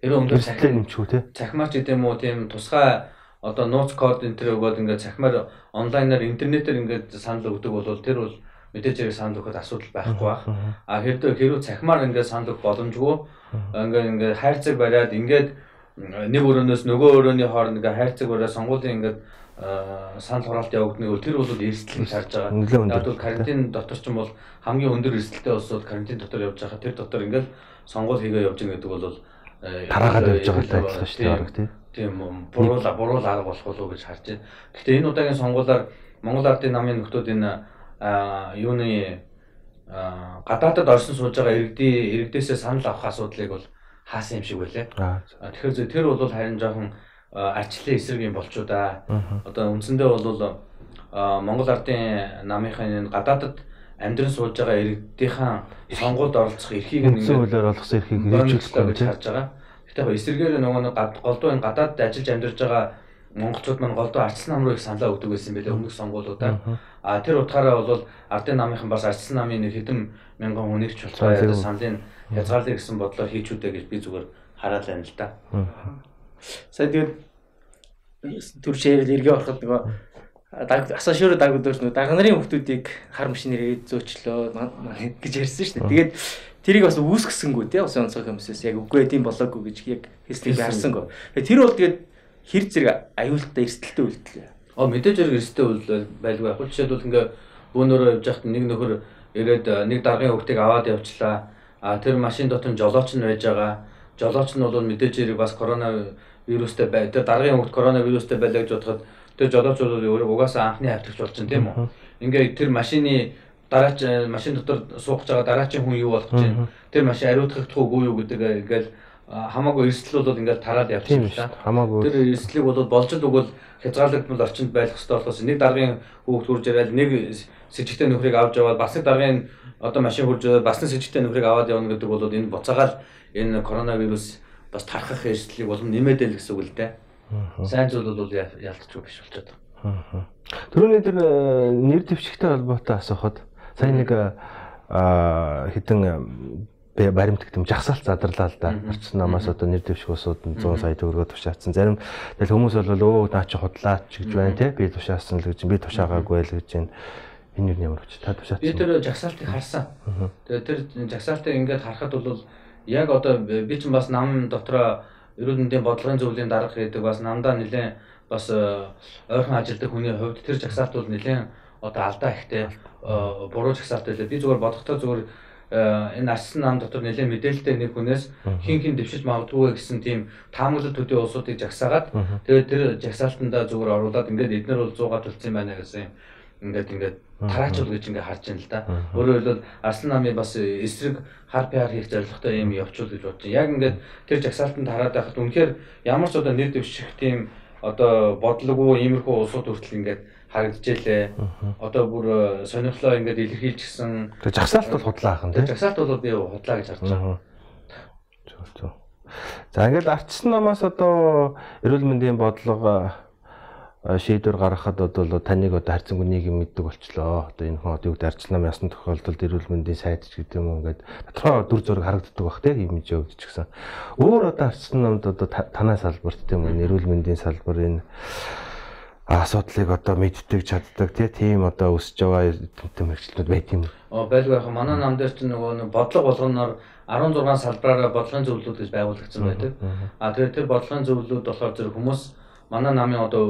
Хэрвээ өндөр цахилгаан нэмчихв тий. Цахимаарч гэдэг юм уу тийм тусгай одоо нууц код энэ төр өгөөд ингээд цахимаар онлайнаар интернетээр ингээд санал өгдөг бол тэр бол мэдээж хэрэг санал өгөхөд асуудал байхгүй байх. Хэрвээ цахимаар ингээд санал өгөх боломжгүй ингээд хайрцаг бариад ингээд нэг өрөөнөөс нөгөө өрөөний хооронд ингээ хайрцаг бараа сонгуулийн ингээ санал хураалт явагдана. Тэр бол эрсдэл шаарж байгаа. Яг бол карантин дотор ч юм бол хамгийн өндөр эрсдэлтэй улсууд карантин дотор явж байгаа. Тэр дотор ингээл сонгуул хийгээ явж байгаа гэдэг бол тараагаад явж байгаа адилхан шүү дээ арга тийм буруу арга болох болов уу гэж харж байна. Гэхдээ энэ удаагийн сонгуулиар Монгол Ардын намын нөхдүүд энэ юуны гадаадад орсон сууж байгаа иргэдээсээ санал авах асуудлыг бол хаасан юм шиг байлаа. Тэгэхээр тэр бол харин жоохон арчлалын эсрэг юм болчоо да. Одоо үндсэндээ бол Монгол Ардын намынхаа энэ гадаадад амьдран сууж байгаа иргэдийнхэн сонгуульд оролцох эрхийг нэгэн хуулиар олгосон эрхийг хэрэгжүүлэх гэж харж байгаа. Гэхдээ эсрэгээр нөгөө голдуу энэ гадаадд ажиллаж амьдарч байгаа монголчууд маань голдуу арчилсан нам руу их саналаа өгдөг байсан байлээ өмнөх сонгуулиудаар. Тэр утгаараа бол Ардын намынхан бас арчилсан намын нэг хэдэн мянган хүнийг ч болцоо саналын хязгаарлалт гэсэн бодлоор хийчүүдээ гэж би зүгээр хараад байна л да. Сайн тэгээд төр ширэл эргээ ороход нөгөө асаашөрө дагуулж нөгөө даг нарын хүмүүсийг хар машинээр зөөчлөө гэж ярьсан шүү дээ. Тэгээд тэрийг бас үүсгэсэнгүү тий бас онцгой хүмүүсээс яг үгүй тийм болоогүй гэж яг хэсгийг харсангүй. Тэр бол тэгээд хэр зэрэг аюултай эрсдэлтэй үйлдэл. Мэдээж хэрэг эрсдэлтэй үйлдэл байлгүй яг. Жишээлбэл ингээ бөөнөрөө явж байхад нэг нөхөр ирээд нэг даргын хүүхдийг аваад явчлаа. Тэр машин дотор жолооч нь байж байгаа. Жолооч нь бол мэдээж хэрэг бас коронавирустэй бай. Тэр даргын хүүхд коронавирустэй байлаа гэж бодоход тэр жолооч бол угаасаа анхны хавтагч болж байна тийм үү? Ингээ тэр машины дараач машин дотор сууж байгаа дараачийн хүн юу болох чинь тэр машин ариутгах үгүй юу гэдэг ингээл хамаагүй эрсдэл бол ингээл тараад явчихсан та. Тэр эрсдлийг бол болж л өгвөл хязгаарлагдмал орчинд байх хэрэгтэй болохоос нэг даргын хүүхд хурж ирэл нэг сэжигтэй нөхрийг авч яваад бас нэг даргын одоо машин хурж ирэл бас нэг сэжигтэй нөхрийг аваад явна гэдэг бол энэ буцаагаал энэ коронавирус бас тархах эрсдлийг бол нэмээд л гэсэн үг л дээ. Сайн зүйл бол ялцчихгүй биш болчиход байгаа. Түрүүний тэр нэр дэвшигтэй холбоотой асуухад сая нэг хэдэн баримт гэдэг юм жагсаалт задарлаа л да. Арчсан намаас одоо нэр дэвших усууд 100 сая төгрөгөөр тушаацсан. Зарим тэгэл хүмүүс бол наа чи худлаач гэж байна те. Би тушаасан л гэж би тушаагаагүй л гэж байна. Энэ юу ямар ч та тушаацсан. Би тэр жагсаалтыг харсан. Тэгээ тэр жагсаалтыг ингээд харахад бол яг одоо би ч бас нам дотроо эрүүл мэндийн бодлогын зөвлөлийн дарга гэдэг бас намдаа нэлээд бас ойрхон ажилладаг хүний хувьд тэр жагсаалт бол нэлээд одоо алдаа ихтэй буруу жагсаалт байлаа. Би зүгээр бодохдоо зүгээр энэ арчсан нам дотор нэлээд мэдээлэлтэй нэг хүнээс хин дэвшиж магадгүй гэсэн тийм таамаглал төдий улсуудыг жагсаагаад тэгээд тэр жагсаалтанда зүгээр оруулаад ингээд эднэр бол 100-аар төлсөн юм байна гэсэн ингээд тараачул гэж ингээд харж байна л да. Өөрөөр хэлбэл арчсан намын бас эсрэг хар PR хийх зорилготой юм явуул гэж бодож байна. Яг ингээд тэр жагсаалтанд хараад байхад үнэхээр ямар ч одоо нэр дэвших тийм одоо бодлого иймэрхүү улсууд хүртэл ингээд харагдчихлээ. Одоо бүр сонирхлоо ингээд илэрхийлчихсэн. Тэгээ жагсаалт бол худлаа ахын тийм. Жагсаалт бол би худлаа гэж харж байгаа. Зөв. За ингээд арчсан намаас одоо эрүүл мэндийн бодлого шийдвэр гаргахад бол таныг одоо харьцангуй нийгэм мэддэг болчлоо. Одоо энэ хүн одоо юу гэдэг арчсан намын ясны тохиолдолд эрүүл мэндийн сайд ч гэдэг юм ингээд тодорхой дүр зураг харагддаг бах тийм имиж явагдаж гисэн. Өөр одоо арчсан намд одоо танай салбарт тийм эрүүл мэндийн салбар энэ асуудлыг одоо мэддэг чаддаг тийм одоо өсөж байгаа тэмцэлтүүд байт юм. Байлгүй яхаа манай нам дээр ч нөгөө бодлого болгоноор 16 салбараараа бодлогын зөвлөлүүд гэж байгуулагдсан байдаг. Тэгэхээр тэр бодлогын зөвлөлүүд болохоор зэрэг хүмүүс манай намын одоо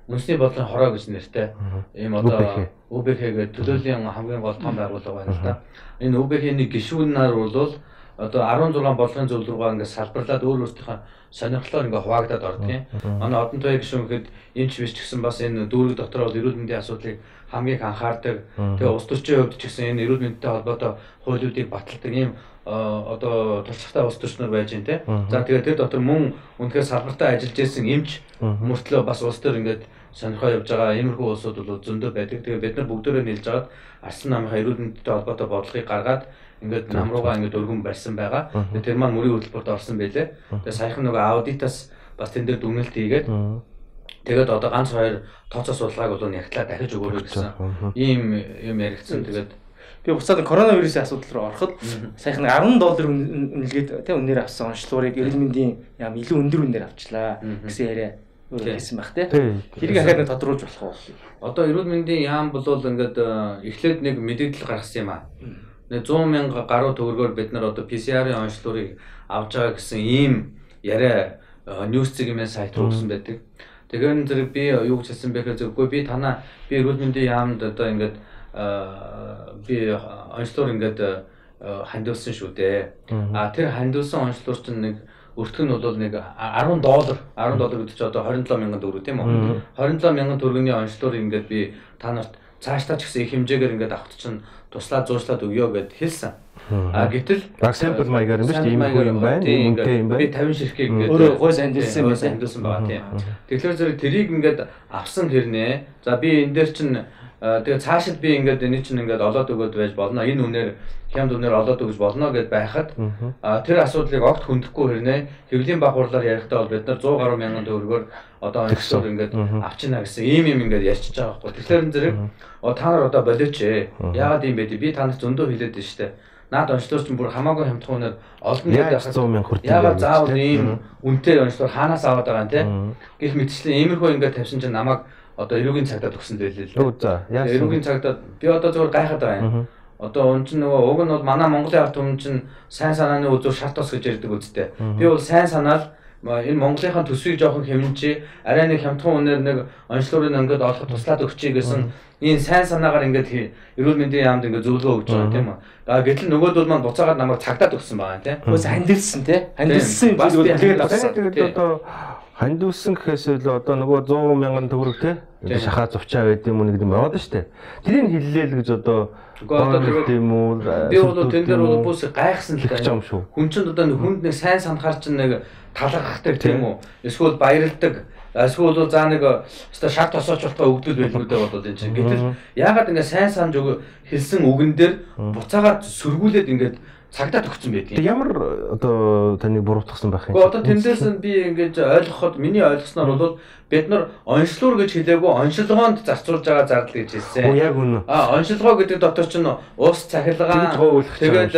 үндэсний бодлогын хороо гэж нэртэй ийм одоо УБХ гэдэг төлөөллийн хамгийн гол том байгууллага байна л да. Энэ УБХ-ийн гишүүнээр бол одоо 16 бодлогын зөвлөл рүүгээ ингээд салбарлаад өөр өөртөөхөө сонирхлоор ингээд хуваагдаад ордгийн. Манай одон тоy гишүүн гэхэд энэ ч биш ч гэсэн бас энэ дүүрэг дотор бол эрүүл мэндийн асуудлыг хамгийн их анхаардаг. Тэгээ улс төрчийн хувьд ч гэсэн энэ эрүүл мэндтэй холбоотой хуулиудыг баталдаг ийм одоо туршлагатай улс төрчнөр байж байна те. За тэгээ тэр дотор мөн үнэхээр салбартаа ажиллаж исэн эмч мөртлөө бас улс төр ингээд сонирхоо явж байгаа иймэрхүү улсууд бол зөндөө байдаг. Тэгээ бид нар бүгдээрээ нийлж агаад арчсан намынхаа эрүүл мэндтэй холбоотой бодлогыг гаргаад ингээд нам руугаа ингээд өргөн барьсан байгаа. Тэгээ тэр маань мөрийн хөтөлбөрт орсон байлээ. Тэгээ саяхан нөгөө аудитаас бас тэн дээр дүгнэлт хийгээд тэгээд одоо ганц хоёр тооцоо судалгааг бол ягтлаа дахиж өгөөрэй гэсэн ийм юм яригдсан. Тэгээд би буцаад коронавирусын асуудал руу ороход саяхан $10 үнэлгээд тэ үнээр авсан онцлогыг эрүүл мэндийн яам илүү өндөр үнээр авчлаа гэсэн яриа хийсэн байх тэ. Тэрийг ахаад нэг тодруулж болох уу? Одоо эрүүл мэндийн яам бол ингээд эхлээд нэг мэдээлэл гаргасан юм аа. 100,000 гаруй төгрөгөөр бид нар одоо PCR-ийн онцлогыг авч байгаа гэсэн ийм яриа ньюс цэгийн сайт руу өгсөн байдаг. Тэгэхээр зэрэг би юу гэж хэлсэн бэ гэхээр би танаа би эрүүл мэндийн яамд одоо ингээд би онцлог ингээд хандуулсан шүү дээ. Тэр хандуулсан онцлог чинь нэг өртгөн нь бол нэг $10 гэдэг чинь одоо 27,000 төгрөг тийм үү? 27,000 төгрөгийн онцлог ингээд би та нарт цаашдаа ч гэсэн их хэмжээгээр ингээд авахт чинь туслаад зуушлаад өгөө гэд хэлсэн. Гэтэл баг сампл маягаар юм биш тийм юм байна. Үнэтэй юм байна. Би 50 ширхгийг ингээд өөрөө гойс хандуулсан байгаа тийм. Тэгэхээр зэрэг тэрийг ингээд авсан хэрнээ. За би энэ дээр чинь тэгээ цаашид би ингээд энэ чинь ингээд олоод өгöd байж болно. Энэ үнээр хямд үнээр олоод өгж болно гэд байхад тэр асуудлыг огт хөндөхгүй хэрнээ хэвлийн багварлаар ярихдаа бол бид нар 100 гаруй мянган төгрөгөөр одоо онцлог ингээд авчина гэсэн ийм ингээд ярьчихж байгаа байхгүй. Тэгэхээр зэрэг та нар одоо болооч ээ. Яагаад юм бэ? Би танаас зөндөө хэлээд байна шүү дээ. Наад онцлог чинь бүр хамаагүй хямдхан үнээр олон гээд байхад 100,000 хүртэл яагаад заавал ийм үнэтэй онцлог хаанаас аваад байгаа юм те? Гэх мэтчлэн иймэрхүү ингээд тавьсан чинь намайг одоо эрүүгийн цагдаа төгсөн дэлээ л. Эрүүгийн цагдаа би одоо зөвхөн гайхаад байгаа юм. Одоо он чинь нөгөө уг нь бол манай Монголын ард түмэн чинь сайн санааны үзүүр шат тос гэж ярьдаг үстэй. Би бол сайн санаал энэ Монголынхаа төсвийг жоохон хэмнэжээ. Арай нэг хямдхан үнээр нэг онцлогыг ингээд олоход туслаад өгчээ гэсэн энэ сайн санаагаар ингээд эрүүл мэндийн яамд ингээд зөвлөгөө өгч байгаа тийм үү. Гэтэл нөгөөдөл маань буцаагаад намайг цагдаад өгсөн байгаа тийм. Хөөс хандилсан тийм. Хандилсан зүйлүүд авсан. Тэгээд одоо хандуулсан гэхээс илүү одоо нөгөө 100,000 төгрөг те шахаа зовчаа байд юм уу нэг юм яваад штэ. Тэрийг хэллээл гэж одоо тийм үү. Би бол тэн дээр бол бүс гайхсан л юм шүү. Хүн чинь одоо хүнд нэг сайн санахаар чинь нэг талархдаг тийм үү. Эсвэл баярлдаг. Эсвэл бол заа нэг өстой шат тосоочултаа өгдөл байлгуудаа бодоод энэ чинь. Гэтэл яагаад ингэ сайн санаж хэлсэн үгэн дээр буцаагаад сөргүүлээд ингээд цагдаа төгссөн байдгийг. Ямар одоо таныг буруутгасан байх юм? Одоо тэндээс нь би ингэж ойлгоход миний ойлгосноор бол бид нар онцлогоор гэж хэлээгүй онцлогоонд зарцуулж байгаа зардал гэж хэлсэн. Яг үнэ. Онцлогоо гэдэг дотор чинь ус цахилгаан тэгээд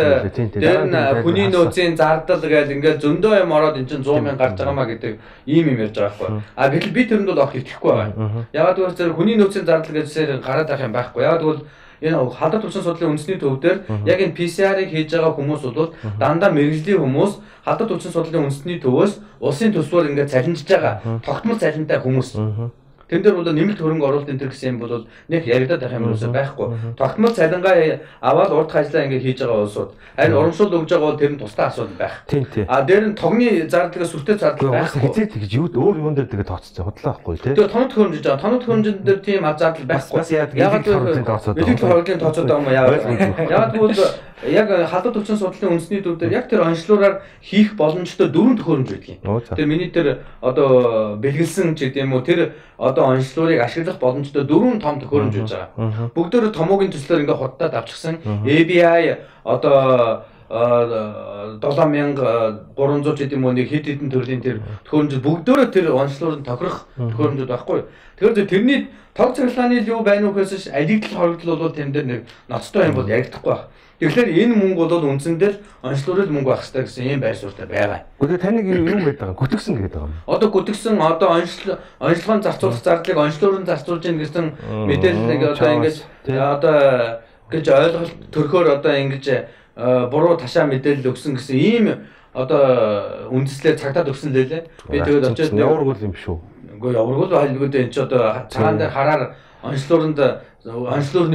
дээр нь хүний нөөцийн зардал гэж ингээд зөндөө юм ороод эн чинь 100 мянга гарч байгаа маа гэдэг ийм юм ярьж байгаа байхгүй. Би тэрэнд бол авах итгэхгүй байгаа. Ягаад гэвэл зэрэг хүний нөөцийн зардал гэжсээр гараад байх юм байхгүй. Ягаад гэвэл энэ халдвар төвчний судлалын үндэсний төв дээр яг энэ PCR-ыг хийж байгаа хүмүүс бол дандаа мэрэгжлийн хүмүүс халдвар төвчний судлалын үндэсний төвөөс улсын төсвөр ингээд цалинжиж байгаа тогтмол цалинтай хүмүүс. Тэн дээр бол нэмэлт хөрөнгө оруулалт энэ төр гэсэн юм бол нэг яригадаад байх юм уусаа байхгүй. Тогтмол цалингаа аваад урд хажлаа ингээд хийж байгаа улсууд харин урамшуул өгж байгаа бол тэр нь тусдаа асуудал байх. Дээр нь тогны зардлаас сүртэй зардал байхгүй. Хизээ тэгж өөр юун дээр тэгээ тооцсон худлаа байхгүй тий. Тэгээ тоног төхөөрөмж жаа. Тоног төхөөрөмжн дээр тийм зардал байхгүй. Ягаад гэвэл электр хордлын тооцоод байгаа юм яагаад. Ягаад гэвэл яг халдвар төвчний судлалын үндэсний төв дээр яг тэр онцлогоор хийх боломжтой 4 төхөөрөмж байдгийг. Тэр миний тэр одоо бэлгэлсэн ч гэдэм үү тэр одоо онцлогыг ашиглах боломжтой 4 том төхөөрөмж байж байгаа. Бүгдөө томоогийн төслөөр ингээ худалдаад авчихсан. ABI одоо 7300 гэдэм үү нэг хэд хэдэн төрлийн тэр төхөөрөмж бүгдөө тэр онцлогоор тохирох төхөөрөмжүүд байхгүй. Тэгэхээр тэрний тог цахилгааны юу байна уу гэхээс алигдл хоригдл бол тэн дээр нэг ноцтой юм бол яригдахгүй байна. Тэгэхээр энэ мөнгө бол үндсэндээ онцлогоор мөнгө авах хэрэгтэй гэсэн ийм байр суурьтай байгаа. Гэхдээ таныг юу гэдэг юм? Гүтгсэн гэдэг юм. Одоо гүтгсэн одоо онцлогын зарцуулах зардлыг онцлогоор зарцуулж ийн гэсэн мэдээлэл одоо ингэж одоо гэж ойлголт төрхөөр одоо ингэж буруу ташаа мэдээлэл өгсөн гэсэн ийм одоо үндэслэл цагдаад өгсөн лээ. Би тэгээд очиод яваргуул юм шүү. Үгүй яваргуул байлгүй энэ ч одоо цагаан дээр хараар онцлогны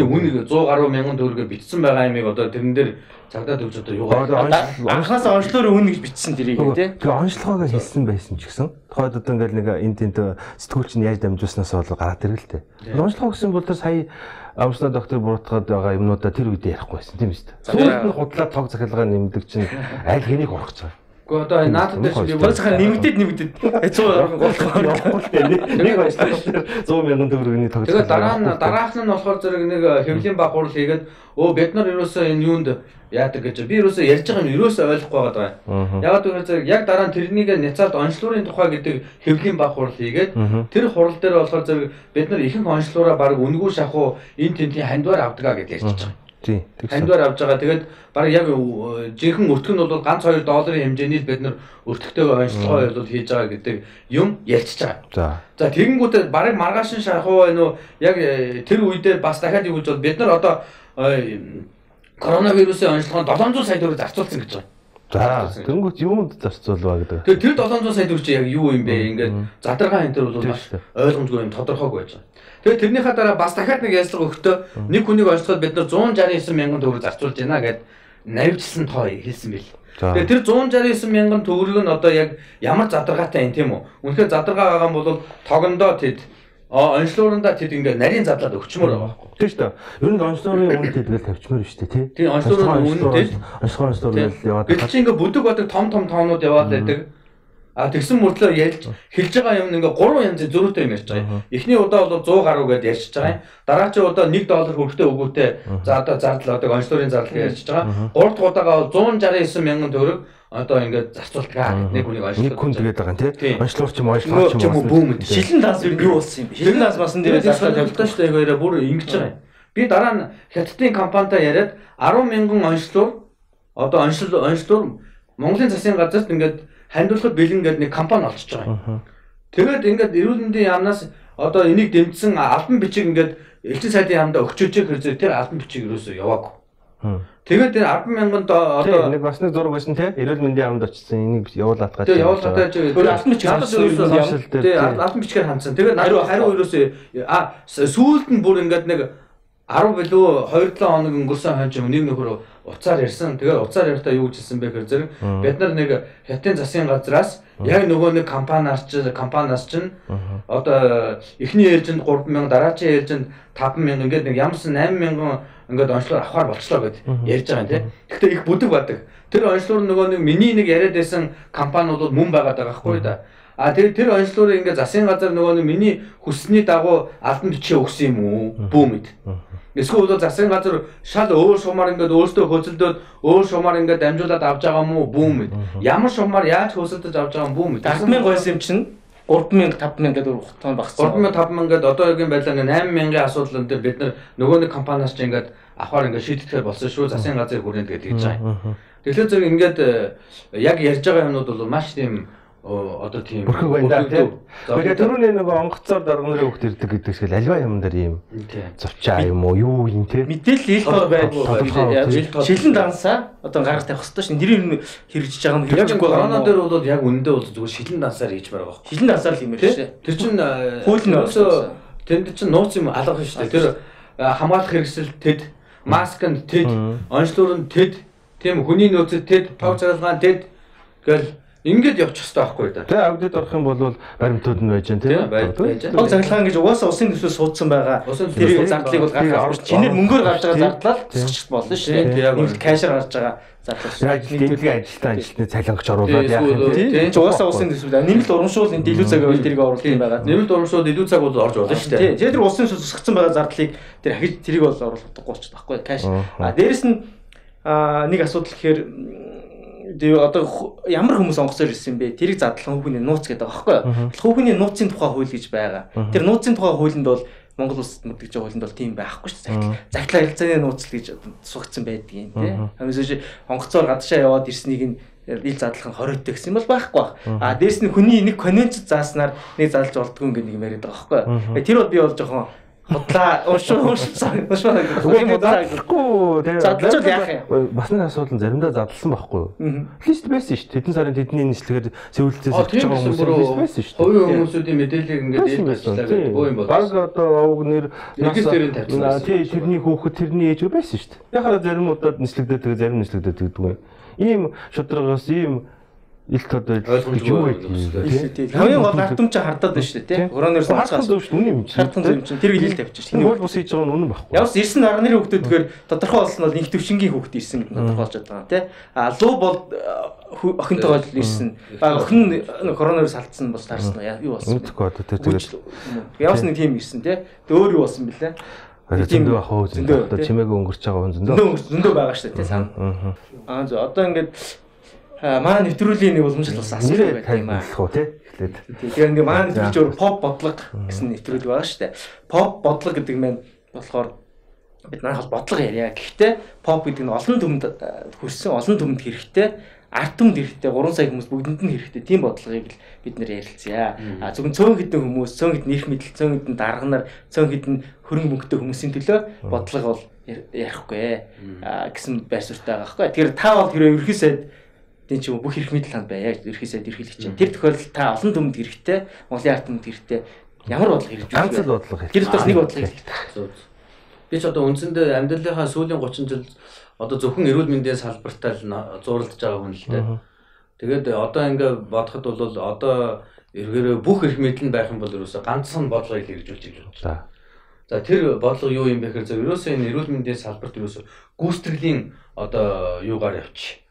үн 100 гаруй мянган төгрөгөөр бичсэн байгаа юмыг одоо тэрэн дээр цагдаад өгч одоо юу анхаас онцлогын үн гэж бичсэн тэрийг тий. Тэгээ онцлогоогоо хэлсэн байсан ч гэсэн тухайд одоо ингээл нэг энд сэтгүүлч нь яаж дамжуулснаас бол гараад ирэл тээ. Онцлогоо гэсэн бол тэр сая амсна доктор буруутгаад байгаа юмнуудаа тэр үед ярихгүй байсан тийм үст. Сүүлд нь худлаа тог захилгаа нэмдэг чинь аль хэнийг урах цаа. Гэхдээ одоо наадад дээр чинь бол цахаа нэмэгдээд 100 гаруй голхоо явахгүй дээ. Нэг онцлог 100 мянган төгрөгийн тогтсон. Тэгээд дараах нь болохоор зэрэг нэг хэвлийн баг хурал хийгээд бид нар ерөөсөө энэ юунд яадаг гэж би ерөөсөө ярьж байгаа юм ерөөсөө ойлгохгүй байгаа. Ягаад гэвэл зэрэг яг дараа нь тэрнийг няцаад онцлогын тухай гэдэг хэвлийн баг хурал хийгээд тэр хурал дээр болохоор зэрэг бид нар ихэнх онцлогоо баг үнгүй шахуу энэ тентийн хандвар авдгаа гэж ярьж байгаа. Хандвар авж байгаа. Тэгээд баг яг жинхэнэ өртөг нь бол ганц $2 хэмжээний бид нар өртөгтэйгээ онцлогоо бол хийж байгаа гэдэг юм ярьж байгаа. За тэгэнгүүтээ баг маргааш шахуу байна уу яг тэр үедээ бас дахиад юу гэж бол бид нар одоо коронавирусын онцлогоо 700 сая төгрөг зарцуулсан гэж байгаа. За тэнгуут юунд зарцуулваа гэдэг. Тэр 700 сая төгрөг чи яг юу юм бэ? Ингээд задаргаа энэ төр бол маш ойлгомжгүй юм тодорхойгүй байж байгаа. Тэгээд тэрнийхээ дараа бас дахиад нэг ялцлага өгтөө нэг хүнийг онцлоход бид нар 169 мянган төгрөг зарцуулж байна гэд навьжсан тоо хэлсэн бэл. Тэгээд тэр 169 мянган төгрөг нь одоо яг ямар задаргаатай юм тийм үү? Үнэхээр задаргаа байгаа юм бол тогондоо тэд онцлогоороо тэд ингээд нарийн задлаад өгчмөр байгаа байхгүй. Тийм шүү дээ. Ер нь онцлогын үн тэдгээл тавьчмаар шүү дээ тий. Тийм онцлогын үн тэд онцлогоор яваад. Бид чинь ингээд бүдэг бодог том тоонууд яваад байдаг. Тэгсэн мөртлөө хэлж байгаа юм ингээ 3 янзын зөрүүтэй юм ярьж байгаа. Эхний удаа бол 100 гаруй гэдээ ярьж байгаа юм. Дараагийн удаа $1 хөрөлтөө өгөөтэй за одоо зардал одоо онцлогын зардал ярьж байгаа. 3 дахь удаага 169 мянган төгрөг одоо ингээд зарцуулдаг. Нэг хүнийг онцлог. Нэг хүн тэгээд байгаа юм тий. Онцлогч юм онцлогч юм бүүмэд. Шилэн данс юу болсон юм бэ? Шилэн данс басан дээр зардал тавьдаг шүү дээ. Хоёроо бүр ингэж байгаа юм. Би дараа нь хятадын компанитай яриад 10 мянган онцлог одоо онцлог Монголын засгийн газарт ингээд хандуулахад бэлэн гэдэг нэг компани олчж байгаа юм. Тэгээд ингээд эрүүл мэндийн яамнаас одоо энийг дэмжсэн албан бичиг ингээд элчин сайдын яамдаа өгчөөж хэрэг тэр албан бичиг ерөөсөө яваагүй. Тэгээд энэ 100000 одоо нэг бас нэг зураг байсан тий эрүүл мэндийн яамд очсон энийг явуулаад гаж. Тэгээд явуулаад гаж. Албан бичиг хандсан. Тэгээд албан бичгээр хандсан. Тэгээд хариу ерөөсөө сүүлд нь бүр ингээд нэг 10 билүү 2-7 хоног өнгөрсөн хойч нэг нөхөр уцаар ярьсан. Тэгээд уцаар ярьтаа юу гэж хэлсэн бэ гэхээр зэрэг бид нар нэг хятадын засгийн газраас яг нөгөө нэг компаниас чинь одоо эхний ээлжинд 3000 дараачийн ээлжинд 5000 ингээд нэг ямарсан 8000 ингээд онцлог авахар болчлоо гэд ярьж байгаа юм тий. Гэхдээ их бүдэг бадаг. Тэр онцлог нөгөө нэг миний нэг яриад байсан компаниуд мөн байгаад байгаа байхгүй да. Тэгээд тэр онцлогыг ингээд засгийн газар нөгөө нэг миний хүссний дагуу албан бичиг өгсөн юм уу? Бүүмэд. Эсвэл засгийн газар шал өөр шугамар ингээд өөртөө хөөцөлдөөд өөр шугамар ингээд дамжуулаад авч байгаа юм уу бүүм мэд. Ямар шугамар яаж хөөцөлдөж авч байгаа юм бүүм мэд. 10,000 гойс юм чинь 3,000 5,000 гэдэг хугацаанд багассан. 3,000 5,000 одоо яг юм байлаа ингээд 8,000-ийн асуудал энэ бид нар нөгөө нэг компаниас ч ингээд авахаар ингээд шийдэхээр болсон шүү. Засгийн газрын хүрээнд гэдэг хийж байгаа. Тэгэхээр зэрэг ингээд яг ярьж байгаа юмнууд бол маш тийм одоо тийм бүрхэг байна да тийм. Тэгээд түрүүний нөгөө онгоцоор дарганы хөвгт ирдэг гэдэг шиг альва юм дээр ийм зовчаа юм уу юу юм те. Мэдээлэл ил тоо байдгүй. Шилэн дансаа одоо гаргаж тавих хэрэгтэй шин. Нэр хэрэгжиж байгаа нь хэрэгжихгүй байгаа. Корона дээр бол яг үнэндээ бол зүгээр шилэн дансаар хийж байгаа байхгүй. Шилэн дансаар л юм байна шээ. Тэр чинь хууль нь тэнд чинь нууц юм алгах шүү дээ. Тэр хамгаалах хэрэгсэл тэд, масканд тэд, онцлогоор нь тэд, тийм хүний нөөцөд тэд, тав цагаалгаан тэд гэл ингээд явчих хэрэгтэй байхгүй да. Тэгээ аудит орох юм бол баримтууд нь байж тийм байж. Тог цагаалгаан гэж угаасаа усын төсвөөс суудсан байгаа. Тэр зардлыг бол гаргах. Чинээр мөнгөөр гарч байгаа зардлаа тусчих болно шүү дээ. Нэг кэшэр гарч байгаа зардлаа. Яг дэмжлэг ажилтны цалингч оруулаад яах юм тийм. Чи угаасаа усын төсвөө нэмэлт урамшуул энэ илүү цаг байвал тэрийг оруулах юм байгаа. Нэмэлт урамшуул илүү цаг бол орж болно шүү дээ. Тийм. Тэр усын тусгацсан байгаа зардлыг тэр ахиж тэрийг бол оруулах утгагүй ч байхгүй кэш. Дээрэс нь нэг асуудал гэхээр тэгээ одоо ямар хүмүүс онгоцоор ирсэн бэ? Тэрийг задлах хүүхний нууц гэдэг байгаа байхгүй юу? Хүүхний нууцын тухай хууль гэж байгаа. Тэр нууцын тухай хуулинд бол Монгол улсад мэдгэж байгаа хуулинд бол тийм байхгүй шүү дээ. Захидлын харилцааны нууц гэж суугдсан байдгийн тийм. Хамсаж онгоцоор гадаашаа яваад ирснийг нь ил задлах нь хориотой гэсэн юм бол байхгүй баг. Дээрэс нь хүний нэг конвенцэд зааснаар нэг задлж болдгоо гэдэг нэг юм яриад байгаа байхгүй юу? Тэр бол би бол жоохон бодлаа уушгүй задлж яах юм. Бас нэг асуудал заримдаа задлсан байхгүй юу? Лист байсан шүү дээ. Тэдэн сарын тэдний нийслэгээр сэвэлтээс авч байгаа хүмүүс лист байсан шүү дээ. Хувийн хүмүүсүүдийн мэдээллийг ингээд ээлжлүүлээ гэдэг боо юм бол. Баг одоо овг нэр регистрийн тавьчихсан. Тий тэрний хүүхэд тэрний ээж байсан шүү дээ. Яхаа заримудад нийслэгдээд тэгээ зарим нийслэгдээд гэдэг юм. Ийм шударгаас ийм илт одоо ойлгож юу вэ? Хамгийн гол ард түмч хардаад байна шүү дээ тийм. Коронавирус хардсан зүйл шүү дээ. Үнэн юм чинь. Хардсан зүйл юм чинь. Тэр хилэл тавьчих. Энэ бол бус хийж байгаа нь үнэн байхгүй. Явс ирсэн дарга нарын хүүхдүүд тэгэхээр тодорхой болсон бол нэг төвшингийн хүүхд ирсэн гэдэг тодорхойлж байгаа тийм. Луу бол охинтойгоо ирсэн. Охин коронавирус алдсан бол таарсан юу болсон? Үнэхгүй одоо тэгээд явс нэг тийм ирсэн тийм. Өөр юу болсон бэлээ? Зөндөө ах уу зөндөө одоо чимээгүй өнгөрч байгаа зөндөө байгаа шүү дээ тийм сан. Одоо ингээд манай нэвтрүүлгийн нэг уламжлал бас асуулт байдаг юм аа. Эхлээд. Тэгэхээр ингээ манай нэвтрүүлж pop бодлого гэсэн нэвтрүүлэг байгаа шүү дээ. Pop бодлого гэдэг нь болохоор бид нар бодлого ярья. Гэхдээ pop гэдэг нь олон түмэнд хүрсэн, олон түмэнд хэрэгтэй, ард түмэнд хэрэгтэй, 3 сая хүмүүс бүгдэнд нь хэрэгтэй. Тийм бодлогыг л бид нэр ярилцъя. Зөвхөн цөөн хэдэн хүмүүс, цөөн хэдэн нэрх мэдл, цөөн хэдэн дарга нар, цөөн хэдэн хөрөнгө мөнгөтэй хүмүүсийн төлөө бодлого бол ярихгүй гэсэн байр суурьтай байгаа байхгүй. Тэгэхээр та бол хэрвээ ерхий сайд тийм ч юм бүх эрх мэдэл ханд бай. Яг ерхий сайд эрхийлэх чинь. Тэр тохиолдолд та олон түмэнд хэрэгтэй, Монголын ард түмэнд хэрэгтэй ямар бодлого хэрэгжүүлж байна? Ганц л бодлого хэрэгтэй. Тэр бас нэг бодлого хэрэгтэй. Би ч одоо үндсэндээ амьдралынхаа сүүлийн 30 жил одоо зөвхөн эрүүл мэндийн салбартаа л зууралдаж байгаа хүн л дээ. Тэгээд одоо ингээ бодоход бол одоо эргээрээ бүх эрх мэдэл нь байх юм бол ерөөсө ганцхан бодлогыг хэрэгжүүлж байгаа. За тэр бодлого юу юм бэ гэхээр зөв ерөөсөө энэ эрүүл мэндийн салбарт ерөөсө гүйцэтгэлийн одоо юугаар явчих.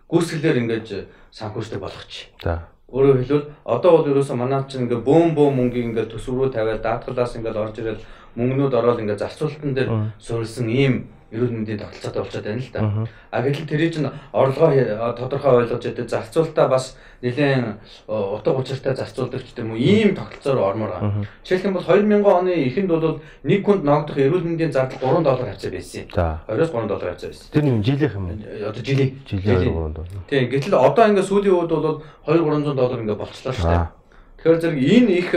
Гүйцэтгэлээр ингэж санхүүжтэй болгочих. За. Өөрөөр хэлбэл одоо бол ерөөсөө манай чинь ингээ бөөм мөнгийг ингээ төсвөрөө тавиад даатгалаас ингээ орж ирэл мөнгнүүд ороод ингээ зарцуулалтан дээр суурилсан ийм эрүүл мэндийн тогтолцоотой болчиход байна л да. Гэтэл тэрий чинь орлогоо тодорхой ойлгож яддаг зарцуулалтаа бас нэлээд утга учиртай зарцуулдаг ч юм уу ийм тогтолцоор ормоор байгаа. Жишээлх юм бол 2000 оны эхэнд бол нэг хүнд ногдох эрүүл мэндийн зардал $3 хавцаа байсан юм. $20-3 хавцаа байсан. Тэр нь жилийнх юм. Одоо жилийн $3. Тийм гэтэл одоо ингээ сүүлийн үед бол $200-300 ингээ болчихлоо шүү дээ. Тэгэхээр зэрэг энэ их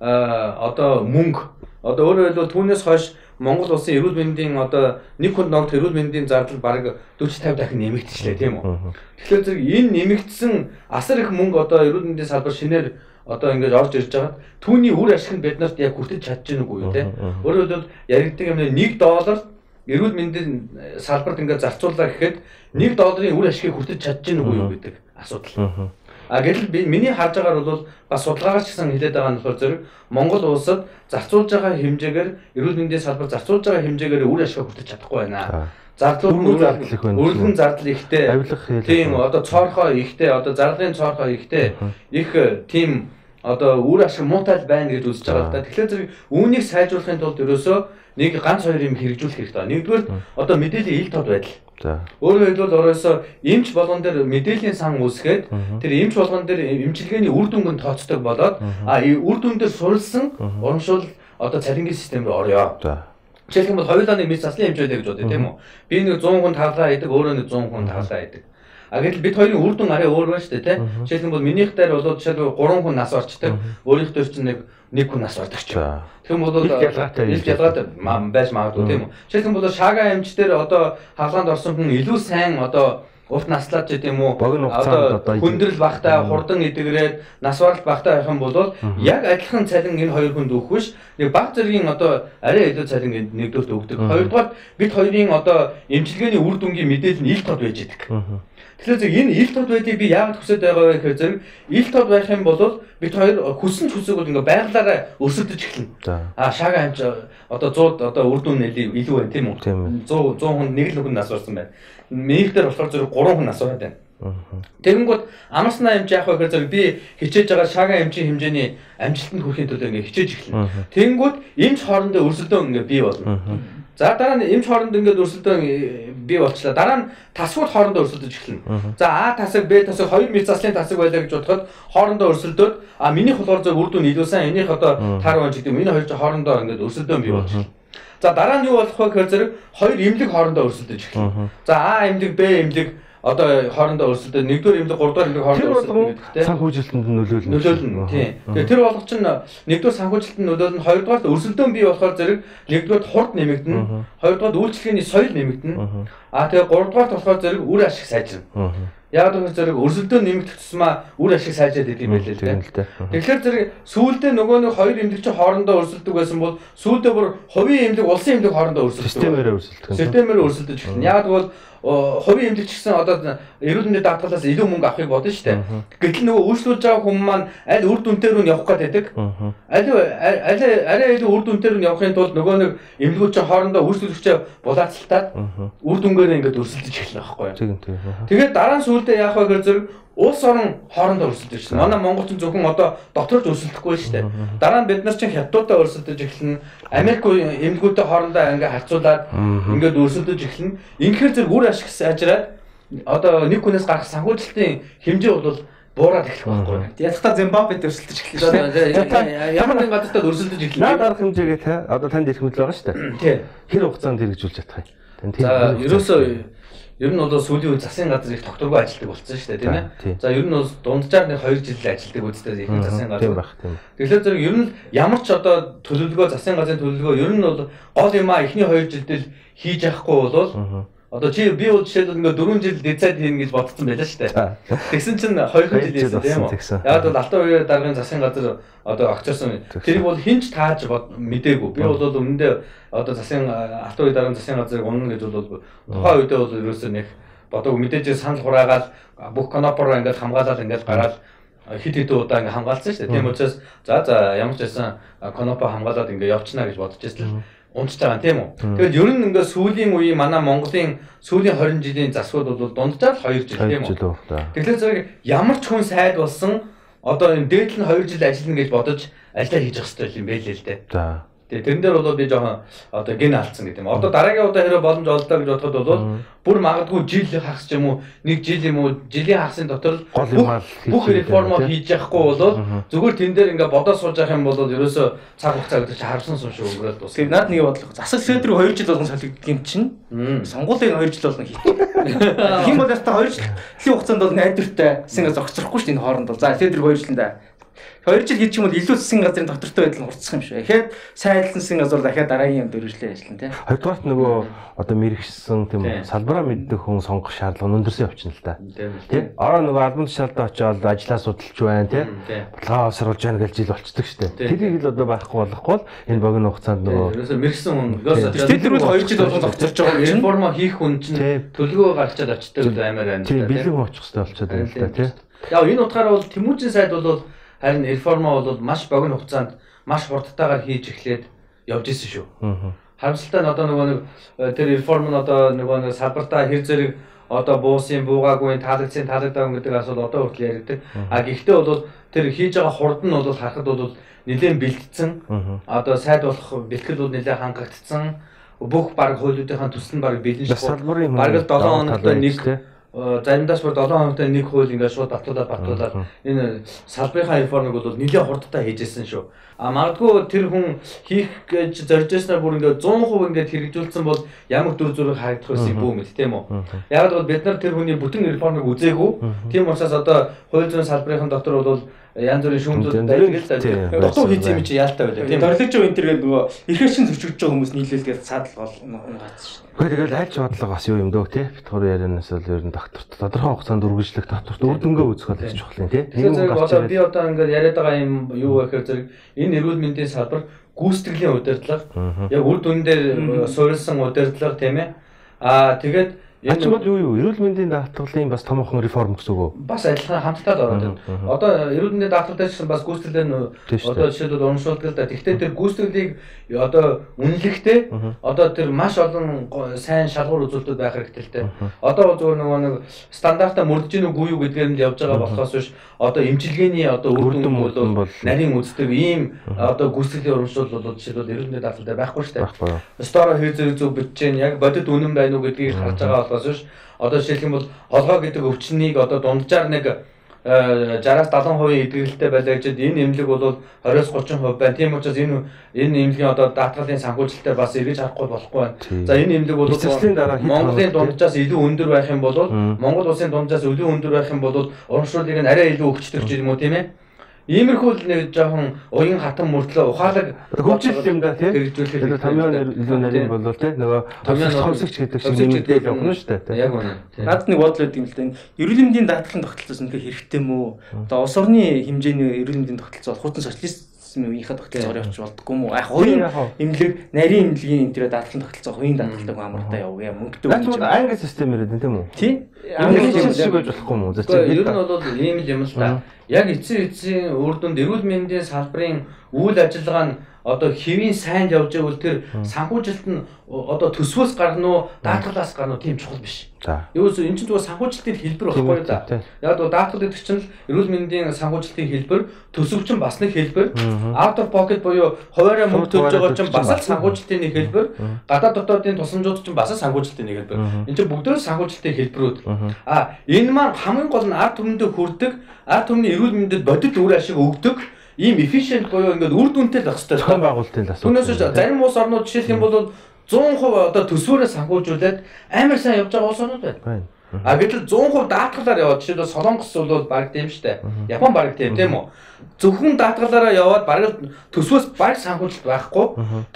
одоо мөнгө одоо өөрөөр хэлбэл түүнээс хойш Монгол улсын эрүүл мэндийн одоо нэг хүнд ногдох эрүүл мэндийн зардал бараг 40-50 дахин нэмэгдчихлээ тийм үү. Тэгэхээр зэрэг энэ нэмэгдсэн асар их мөнгө одоо эрүүл мэндийн салбар шинээр одоо ингэж орж ирж байгаа. Түүний үр ашиг нь бид нарт яг хүртэж чадж гэнэ үгүй юу тийм. Өөрөөр хэлбэл яригддаг юм $1 эрүүл мэндийн салбарт ингэж зарцууллаа гэхэд $1 үр ашигыг хүртэж чадж гэнэ үгүй юу гэдэг асуудал. Гэтэл би миний харж байгаагаар бол бас судалгаач гэсэн хэлээд байгаа нь болохоор зэрэг Монгол улсад зарцуулж байгаа хэмжээгээр эрүүл мэндийн салбар зарцуулж байгаа хэмжээгээр үр ашиг хүртэж чадахгүй байна. Өргөн зардал ихтэй. Тийм одоо цоорхоо ихтэй, одоо зардлын цоорхоо ихтэй. Их тийм одоо үр ашиг муутай байна гэж үзэж байгаа л да. Тэгэхээр зэрэг үүнийг сайжруулахын тулд ерөөсөө нэг ганц хоёр юм хэрэгжүүлэх хэрэгтэй. Нэгдүгээр одоо мэдээллийн ил тод байдал. За. Өөрөөр хэлбэл ороосоо эмч болгон дээр мэдээллийн сан үүсгээд тэр эмч болгон дээр эмчилгээний үр дүнг нь тооцдог болоод үр дүн дээр суралсан урамшуул одоо цалингийн систем рүү орё. За. Жишээлбэл хоёулаа нэг мэд заслын хэмжээлээ гэж бодъё тийм үү? Би нэг 100 хүн таглаа хийдэг, өөрөө нэг 100 хүн таглаа хийдэг. Гэтэл бид хоёрын үр дүн арай өөр байна шүү дээ тийм. Жишээлбэл минийх дээр бол жишээлбэл 3 хүн нас орчдөг, өөрийнх дээр чинь нэг хүн нас ордог ч. Тэгм бол ялгаатай байж магадгүй тийм үү? Жишээлбэл шаага эмч дээр одоо хаалганд орсон хүн илүү сайн одоо урт наслаад ч гэдэм үү одоо хүндрэл багтаа хурдан идэгрээд нас баралт багтаа байх юм бол яг адилхан цалин энэ хоёр хүнд өгөх биш нэг баг зэргийн одоо арай илүү цалин нэгдүгт өгдөг. Хоёрдугаар бид хоёрын одоо эмчилгээний үр дүнгийн мэдээлэл нь ил тод байж идэг. Тэгэхээр зөв энэ ил тод байдгийг би яагаад хүсэж байгаа вэ гэхээр зөв ил тод байх юм бол бид хоёр хүссэн ч хүсээгүй ингээ байгалаараа өрсөлдөж эхэлнэ. Шаага амч одоо 100 одоо үр дүн илүү байна тийм үү? 100 хүн нэг л хүн нас барсан байна. Минийх дээр болохоор зөв 3 хүн нас бараад байна. Тэгэнгүүт амарснаа эмч яах вэ гэхээр зөв би хичээж байгаа шаага эмчийн хэмжээний амжилтанд хүрэхин тулд ингээ хичээж эхэлнэ. Тэгэнгүүт эмч хоорондоо өрсөлдөөн ингээ бий болно. За дараа нь эмч хоорондоо ингээд өрсөлдөөн бий болчлаа. Дараа нь тасгууд хоорондоо өрсөлдөж эхэлнэ. За А тасаг Б тасаг 2 мэд заслын тасаг байлаа гэж бодоход хоорондоо өрсөлдөөд минийх болохоор зөв үр дүн илүү сайн, энийх одоо таар байна гэдэг. Энэ хоёр ч хоорондоо ингээд өрсөлдөөн бий болж эхэлнэ. За дараа нь юу болох вэ гэхээр зэрэг хоёр эмнэлэг хоорондоо өрсөлдөж эхэлнэ. За А эмнэлэг Б эмнэлэг одоо хоорондоо өрсөлдөж нэгдүгээр эмнэлэг гуравдугаар эмнэлэг хоорондоо өрсөлдөж гэдэг тийм санхүүжилтэнд нөлөөлнө. Тийм. Тэгээ тэр болгоч нь нэгдүгээр санхүүжилтэнд нөлөөлнө, хоёрдугаар өрсөлдөөн бий болохоор зэрэг нэгдүгээр хурд нэмэгдэнэ, хоёрдугаар үйлчлэгээний соёл нэмэгдэнэ. Тэгээ гуравдугаар болохоор зэрэг үр ашиг сайжирна. Яг л зэрэг өрсөлдөөн нэмэгдэх тусмаа үр ашиг сайжраад идэв юм байлээ л дээ. Тэгэхээр зэрэг сүүлдээ нөгөө нэг хоёр эмнэлэг чинь хоорондоо өрсөлдөг байсан бол сүүлдээ бүр хувийн эмнэлэг, улсын эмнэлэг хоорондоо өрсөлдөг. Системээр өрсөлдөж эхэлнэ. Яг бол хувийн эмнэлэг ч гэсэн одоо эрүүл мэндийн даатгалаас илүү мөнгө авахыг бодно шүү дээ. Гэтэл нөгөө үйлчлүүлж байгаа хүн маань аль үр дүнтэй рүү явах гэдэг. Арай илүү үр дүнтэй рүү явахын тулд нөгөө нэг эмнэлгүүд чинь хоорондоо үйлчлүүлэгчээ булаацалтаад үр дүнгээр ингээд өрсөлдөж эхэлнэ байхгүй юу? Тэгээд дараа нь сүүлдээ яах вэ гэхээр зэрэг улс орон хоорондоо өрсөлдөж эхэлнэ. Манай Монгол чинь зөвхөн одоо доторж өрсөлдөхгүй шүү дээ. Дараа нь бид нар чинь хятадтай өрсөлдөж эхэлнэ. Америк эмнэлгүүдтэй хоорондоо ингээд харьцуулаад ингээд өрсөлдөж эхэлнэ. Инхээр зэрэг үр ашиг сайжраад одоо нэг хүнээс гарах санхүүжилтийн хэмжээ бол буураад эхлэх байхгүй. Ядахтаа Зимбабвед өрсөлдөж эхэллээ. Ямар нэгэн газартаа өрсөлдөж эхэлнэ. Наад арга хэмжээгээ те одоо танд ирэх мэт байгаа шүү дээ. Тий. Тэр хугацаанд хэрэгжүүлж чадах юм. За ерөөсөө ер нь бол сүүлийн үед засгийн газар их тогтворгүй ажилладаг болсон шүү дээ тийм ээ. За ер нь бол дунджаар нэг 2 жил ажилладаг үстэй их засгийн газар. Тэгэхээр зэрэг ер нь ямар ч одоо төлөвлөгөө засгийн газрын төлөвлөгөө ер нь бол гол юм эхний 2 жилдэл хийж явахгүй бол одоо би бол жишээлбэл ингээ 4 жил децайд хийнэ гэж бодсон байлаа шүү дээ. Тэгсэн чинь 2 жил хийсэн тийм үү? Яг бол Алтан үеийн даргын засгийн газар одоо огцорсон. Тэрийг бол хинч тааж мдээгүй. Би бол өмнөдөө одоо засгийн Алтан үеийн даргын засгийн газрыг унана гэж бол тухайн үедээ бол ерөөсөө нэг бодоагүй мэдээж санал хураагаад бүх конопор ингээд хамгаалаад ингээд гараад хит хит удаа ингээд хамгаалсан шүү дээ. Тийм учраас за ямар ч байсан конопо хамгаалаад ингээд явчихна гэж бодож байсан л унтж байгаа тийм үү. Тэгэл ер нь ингээд сүүлийн үеийн манай Монголын сүүлийн 20 жилийн засгууд бол дунджаар 2 жил тийм үү. Тэгэхээр зэрэг ямар ч хүн сайд болсон одоо энэ дээдл нь 2 жил ажиллана гэж бодож ажиллаа хийж явах хэрэгтэй юм байлээ л дээ. За. Тэгээ тэрэн дээр бол би жоохон одоо ген алдсан гэдэг юм. Одоо дараагийн удаа хэрэг боломж олдоо гэж бодоход бол бүр магадгүй жил хагас ч юм уу нэг жил юм уу жилийн хагасын дотор бүх реформоо хийж явахгүй бол зүгээр тэн дээр ингээ бодоо сууж явах юм бол ерөөсөө цаг хугацаа гэдэг чинь харсан сум шиг өнгөрөөд дуусна. Тэгээ наад нэг бодлого. Засаг сээдрийг 2 жил болгон солигддаг юм чинь. Сонгуулийн 2 жил болгон хийх. Хин бол ястаа 2 жилийн хугацаанд бол найдвартай засгийн газар огцрохгүй шүү дээ энэ хооронд бол. За сээдрийг 2 жилдээ 2 жил хийж юм бол илүү засгийн газрын доктортой байдал нь хурцсах юм шүү. Дахиад сайн ажилласан засгийн газар дахиад дараагийн юм дөрвөлжлээ ажиллана тийм. Хоёрдугаарт нөгөө одоо мэрэгчсэн тийм салбараа мэддэг хүн сонгох шаардлага нь өндөрсөн явчихна л да. Тийм. Ороо нөгөө албан тушаалд очиод ажиллаа судалж байна тийм. Бодлогоо авсруулж байна гэж жил болцдог шүү дээ. Тэрийг л одоо байхгүй болохгүй бол энэ богино хугацаанд нөгөө ерөөсөө мэрэгсэн хүн тэр бол 2 жил болгон зогцорч байгаа юм. Реформо хийх хүн чинь төлгөө гарчаад очдаг аймаар байна. Тийм бэлэн очих хэрэгтэй болчиход байна л да тийм. Яг энэ утгаараа бол Тэмүүжин сайд бол харин реформо бол маш богино хугацаанд маш хурдтайгаар хийж эхлээд явж исэн шүү. Харамсалтай нь одоо нөгөө нэг тэр реформ нь одоо нөгөө нэг салбартаа хэр зэрэг одоо буусын буугаагүй таалагдсан таалагдаагүй гэдэг асуудал одоо хүртэл яригддаг. А гэхдээ бол тэр хийж байгаа хурд нь бол харахад бол нэлээд бэлтгэсэн. Одоо сайд болох бэлтгэл бол нэлээд хангагдсан. Бүх баг хуулиудынхаа төсөл нь баг бэлэн шүү. Баг л 7 хоногт нэг заримдаас бүр 7 хоногт нэг хууль ингээд шууд батлуулаад энэ салбарынхаа реформыг бол нэлээд хурдтай хийжсэн шүү. А магадгүй тэр хүн хийх гэж зорж байснаар бүр ингээд 100% ингээд хэрэгжүүлсэн бол ямар дүр зураг харагдах байсан юм бэ тийм үү? Яг л бид нар тэр хүний бүтэн реформыг үзээгүй. Тийм учраас одоо хууль зүйн салбарын дотор бол янз бүрийн шүүмжүүд байдаг л да. Дутуу хийсэн юм чи яалтай байлаа. Тийм дорлогч интернет нөгөө ихэвчлэн зөвчөж байгаа хүмүүс нийлүүлгээд саадал бол унгац шүү. Тэгэл айлч бодлого бас юу юм дөө те бит хоёр ярианаас л ер нь докторт тодорхой хугацаанд үргэлжлэх докторт үр дүнгээ үзэх гэж чухал юм те. Тэгэхээр би одоо ингээд яриад байгаа юм юу вэ гэхээр зэрэг энэ эрүүл мэндийн салбар гүйцэтгэлийн удирдлага яг үр дүн дээр суурилсан удирдлага тийм ээ. А тэгээд энэ бол юу эрүүл мэндийн даатгалын бас томоохон реформ гэсэн үг үү? Бас адилхан хамтдаад ороод байна. Одоо эрүүл мэндийн даатгалтай ч бас гүйцэтгэлийн одоо жишээлбэл урамшуулдаг л да. Гэхдээ тэр гүйцэтгэлийг одоо үнэлэхдээ одоо тэр маш олон сайн шалгуур үзүүлэлтүүд байх хэрэгтэй л дээ. Одоо зөвхөн нөгөө нэг стандартаа мөрдөж гинүү үгүй юу гэдгээр нь явж байгаа болохоос биш одоо эмчилгээний одоо үр дүн бол нарийн үздэг ийм одоо гүйцэтгэлийн урамшуул бол жишээлбэл эрүүл мэндийн даатгалтай байхгүй шүү дээ. Стора хэр зэрэг зөв бичиж чинь яг бодит үнэн байна уу гэдгийг харж байгаа болохоос биш одоо жишээлх юм бол холгоо гэдэг өвчнийг одоо дунджаар нэг 60-70% эдгэрэлтэй байлаа гэж энэ эмнэлэг бол 20-30% байна. Тийм учраас энэ эмнэлгийн одоо даатгалын санхүүжилтээр бас эргэж харахгүй болохгүй байна. За энэ эмнэлэг бол Монголын дунджаас илүү өндөр байх юм бол Монгол улсын дунджаас илүү өндөр байх юм бол урамшууллыг нь арай илүү өгчдөг ч юм уу тийм ээ. Иймэрхүү нэг жоохон уян хатан мөртлөө ухаалаг хөгжил юм да тийм хэрэгжүүлэх томьёо илүү нарийн болов тийм нөгөө томсогч гэдэг шиг нэмэгдэл явна шүү дээ. Яг үнэ. Наад нэг бодол өгд юм л да. Эрүүл мэндийн даатгалын тогтолцоос үнэхээр хэрэгтэй мүү? Одоо улс орны хэмжээний эрүүл мэндийн тогтолцоо хуучин социализмынхаа тогтолцоогоор явж болдгоо мүү? Хувийн эмнэлэг, нарийн эмнэлгийн энэ даатгалын тогтолцоо хувийн даатгалтай амартай явуу яа мөнгөтэй үү? Англи систем яриад тийм үү? Тийм. Англи систем байж болохгүй мүү? Ер нь бол ийм л юм л да. Яг эцсийн үр дүнд эрүүл мэндийн салбарын үйл ажиллагаа нь одоо хэвийн сайнд явж байвал тэр санхүүжилт нь одоо төсвөөс гарна уу даатгалаас гарна уу тийм чухал биш. Юус энэ чинь зүгээр санхүүжилтийн хэлбэр багхгүй да. Яг бол даатгал гэдэг чинь эрүүл мэндийн санхүүжилтийн хэлбэр, төсөв чинь бас нэг хэлбэр, out of pocket буюу хуваараа мөнгө төлж байгаа чинь бас л санхүүжилтийн нэг хэлбэр, гадаад дотоодын тусламжууд чинь бас л санхүүжилтийн нэг хэлбэр. Энэ чинь бүгдөө санхүүжилтийн хэлбэрүүд. А энэ маань хамгийн гол нь ард түмэндээ хүрдэг, ард түмний эрүүл мэндэд бодит үр ашиг өгдөг ийм efficient буюу ингээд үр дүнтэй л ах хэрэгтэй. Зохион байгуулалтын асуудал. Түүнээс зарим улс орнууд жишээлх юм бол 100% одоо төсвөөрөө санхүүжүүлээд амар сайн явж байгаа улс орнууд байна. А гэтэл 100% даатгалаар яваад жишээлбэл Солонгос бол баг тийм штэ. Япон баг тийм үү? Зөвхөн даатгалаараа яваад баг төсвөөс баг санхүүжилт байхгүй.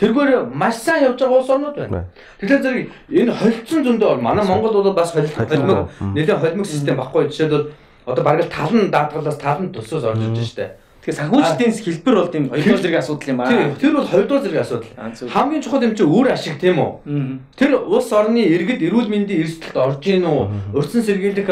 Тэргээр маш сайн явж байгаа улс орнууд байна. Тэгэхээр зэрэг энэ холилдсон зөндөө манай Монгол бол бас холимог нэлээд холимог систем баггүй. Жишээлбэл одоо баг тал нь даатгалаас тал нь төсвөөс орж ирж штэ. Тэгэхээр санхүүжилтийн хэлбэр бол тийм хоёрдугаар зэргийн асуудал юм аа. Тэр бол хоёрдугаар зэргийн асуудал. Хамгийн чухал юм чи үр ашиг тийм үү? Тэр улс орны иргэд эрүүл мэндийн эрсдэлд орж ийн үү? Урьдчилан сэргийлэх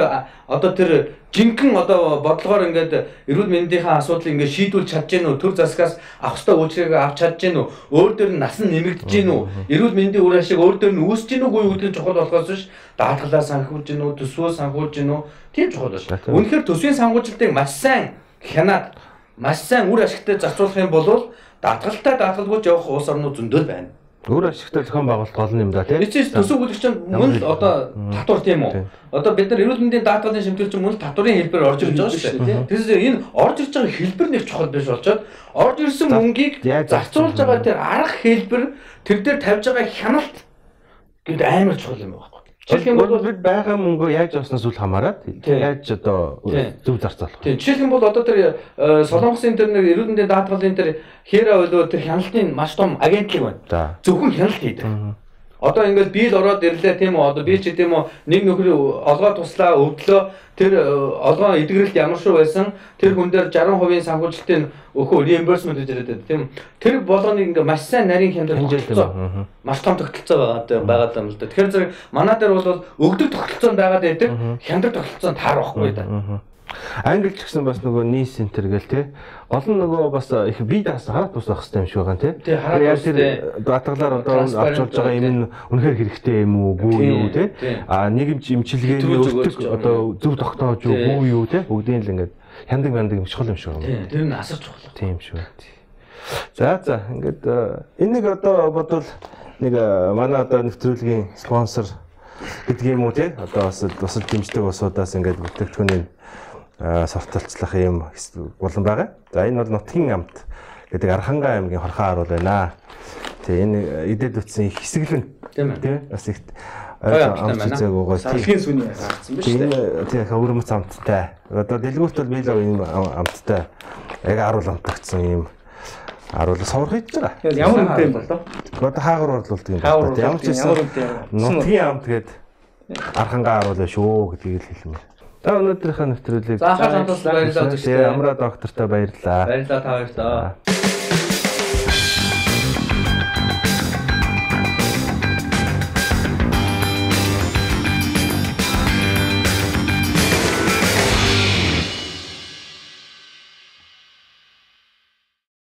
одоо тэр жинхэнэ одоо бодлогоор ингээд эрүүл мэндийнхаа асуудлыг ингээд шийдүүлж чадж гин үү? Төр засгаас авах ёстой үйлчлэгийг авч чадж гин үү? Өөр дөр нь нас нь нэмэгдэж гин үү? Эрүүл мэндийн үр ашиг өөр дөр нь үүсэж гин үгүй юу гэдэг нь чухал болохоос биш даатгалаа санхүүж гин үү? Төсвөө санхүүж гин үү? Тийм чухал байна. Үнэхээр төсвийн санхүүжилтыг маш сайн хянаад маш сайн үр ашигтай зарцуулах юм бол даатгалтай даатгалгүйж явах улс орнууд зөндөл байна. Үр ашигтай зохион байгуулалт гол юм да тийм. Эцэс төсөв гэдэг чинь мөн л одоо татвар тийм үү? Одоо бид нар эрүүл мэндийн даатгалын шимтгэл чинь мөн л татварын хэлбэр орж ирж байгаа шүү дээ. Тэгэхээр энэ орж ирж байгаа хэлбэр нэг чухал биш болчоод орж ирсэн мөнгийг зарцуулж байгаа тэр арга хэлбэр тэр дээр тавьж байгаа хяналт гэдэг амар чухал юм байна. Жишээлх юм бол бид байгаа мөнгөө яаж явснаас үл хамааран яаж одоо зөв зарцуулах. Тийм. Жишээлх юм бол одоо тэр Солонгосын тэр нэг эрүүл мэндийн даатгалын тэр хэра болоо тэр хяналтын маш том агентлаг байна. Зөвхөн хяналт хийдэг. Одоо ингээд биел ороод ирлээ тийм үү? Одоо би ч тийм үү нэг нөхөр олгоо туслаа өвдлөө тэр олгоо эдгэрэлт ямар шүү байсан тэр хүн дээр 60% санхүүжилтийн өхөө reimbursement гэж яриад тийм. Тэр болгоныг ингээд маш сайн нарийн хямдаар тогтолцоо. Маш том тогтолцоо байгаа юм л да. Тэгэхээр зэрэг манай дээр бол өгдөг тогтолцоо байгаад байдаг. Хямдар тогтолцоо таар байхгүй да. Англи ч гэсэн бас нөгөө нийс центр гэл те. Гол нь нөгөө бас их бие даасан хараад тус байх хэрэгтэй юм шиг байгаа те. Яг тэр батгалаар одоо авч болж байгаа юм нь үнэхээр хэрэгтэй юм уу, гүй юу те. Нийгэмч имчилгээний өртөг одоо зөв тогтоож юу, гүй юу те. Бүгдийн л ингээд хяндаг юм чухал юм шиг байна. Тэр нь асар чухал. Тийм шүү. За ингээд энийг одоо бодвол нэг манай одоо нэвтрүүлгийн спонсор гэдэг юм уу те. Одоо бас тусал дэмждэг усудаас ингээд бүтээгдэхүүний сортолцлох юм болон байгаа. За энэ бол Нутгийн амт гэдэг Архангай аймгийн Хорхон арал байна. Тэгээ энэ идэд үтсэн их хэсэглэн тийм бас их салхийн сүний харагдсан ба шүү дээ. Тийм өвөрмөц амттай. Одоо дэлгүүрт бол биелээ юм амттай. Яг аруул амтагдсан юм. Аруул суврах хийж байгаа. Ямар үнэтэй юм болоо? Одоо хаагур орлуулдаг юм байна. Ямар ч юм Нутгийн амт гэдэг Архангай арал шүү гэдгийг л хэлмээр. За өнөөдрийнхээ нэвтрүүлгийг заахаар хандуулсан баярлалаа. Тэгээ амраа доктортой баярлалаа. Баярлалаа та хоёртаа.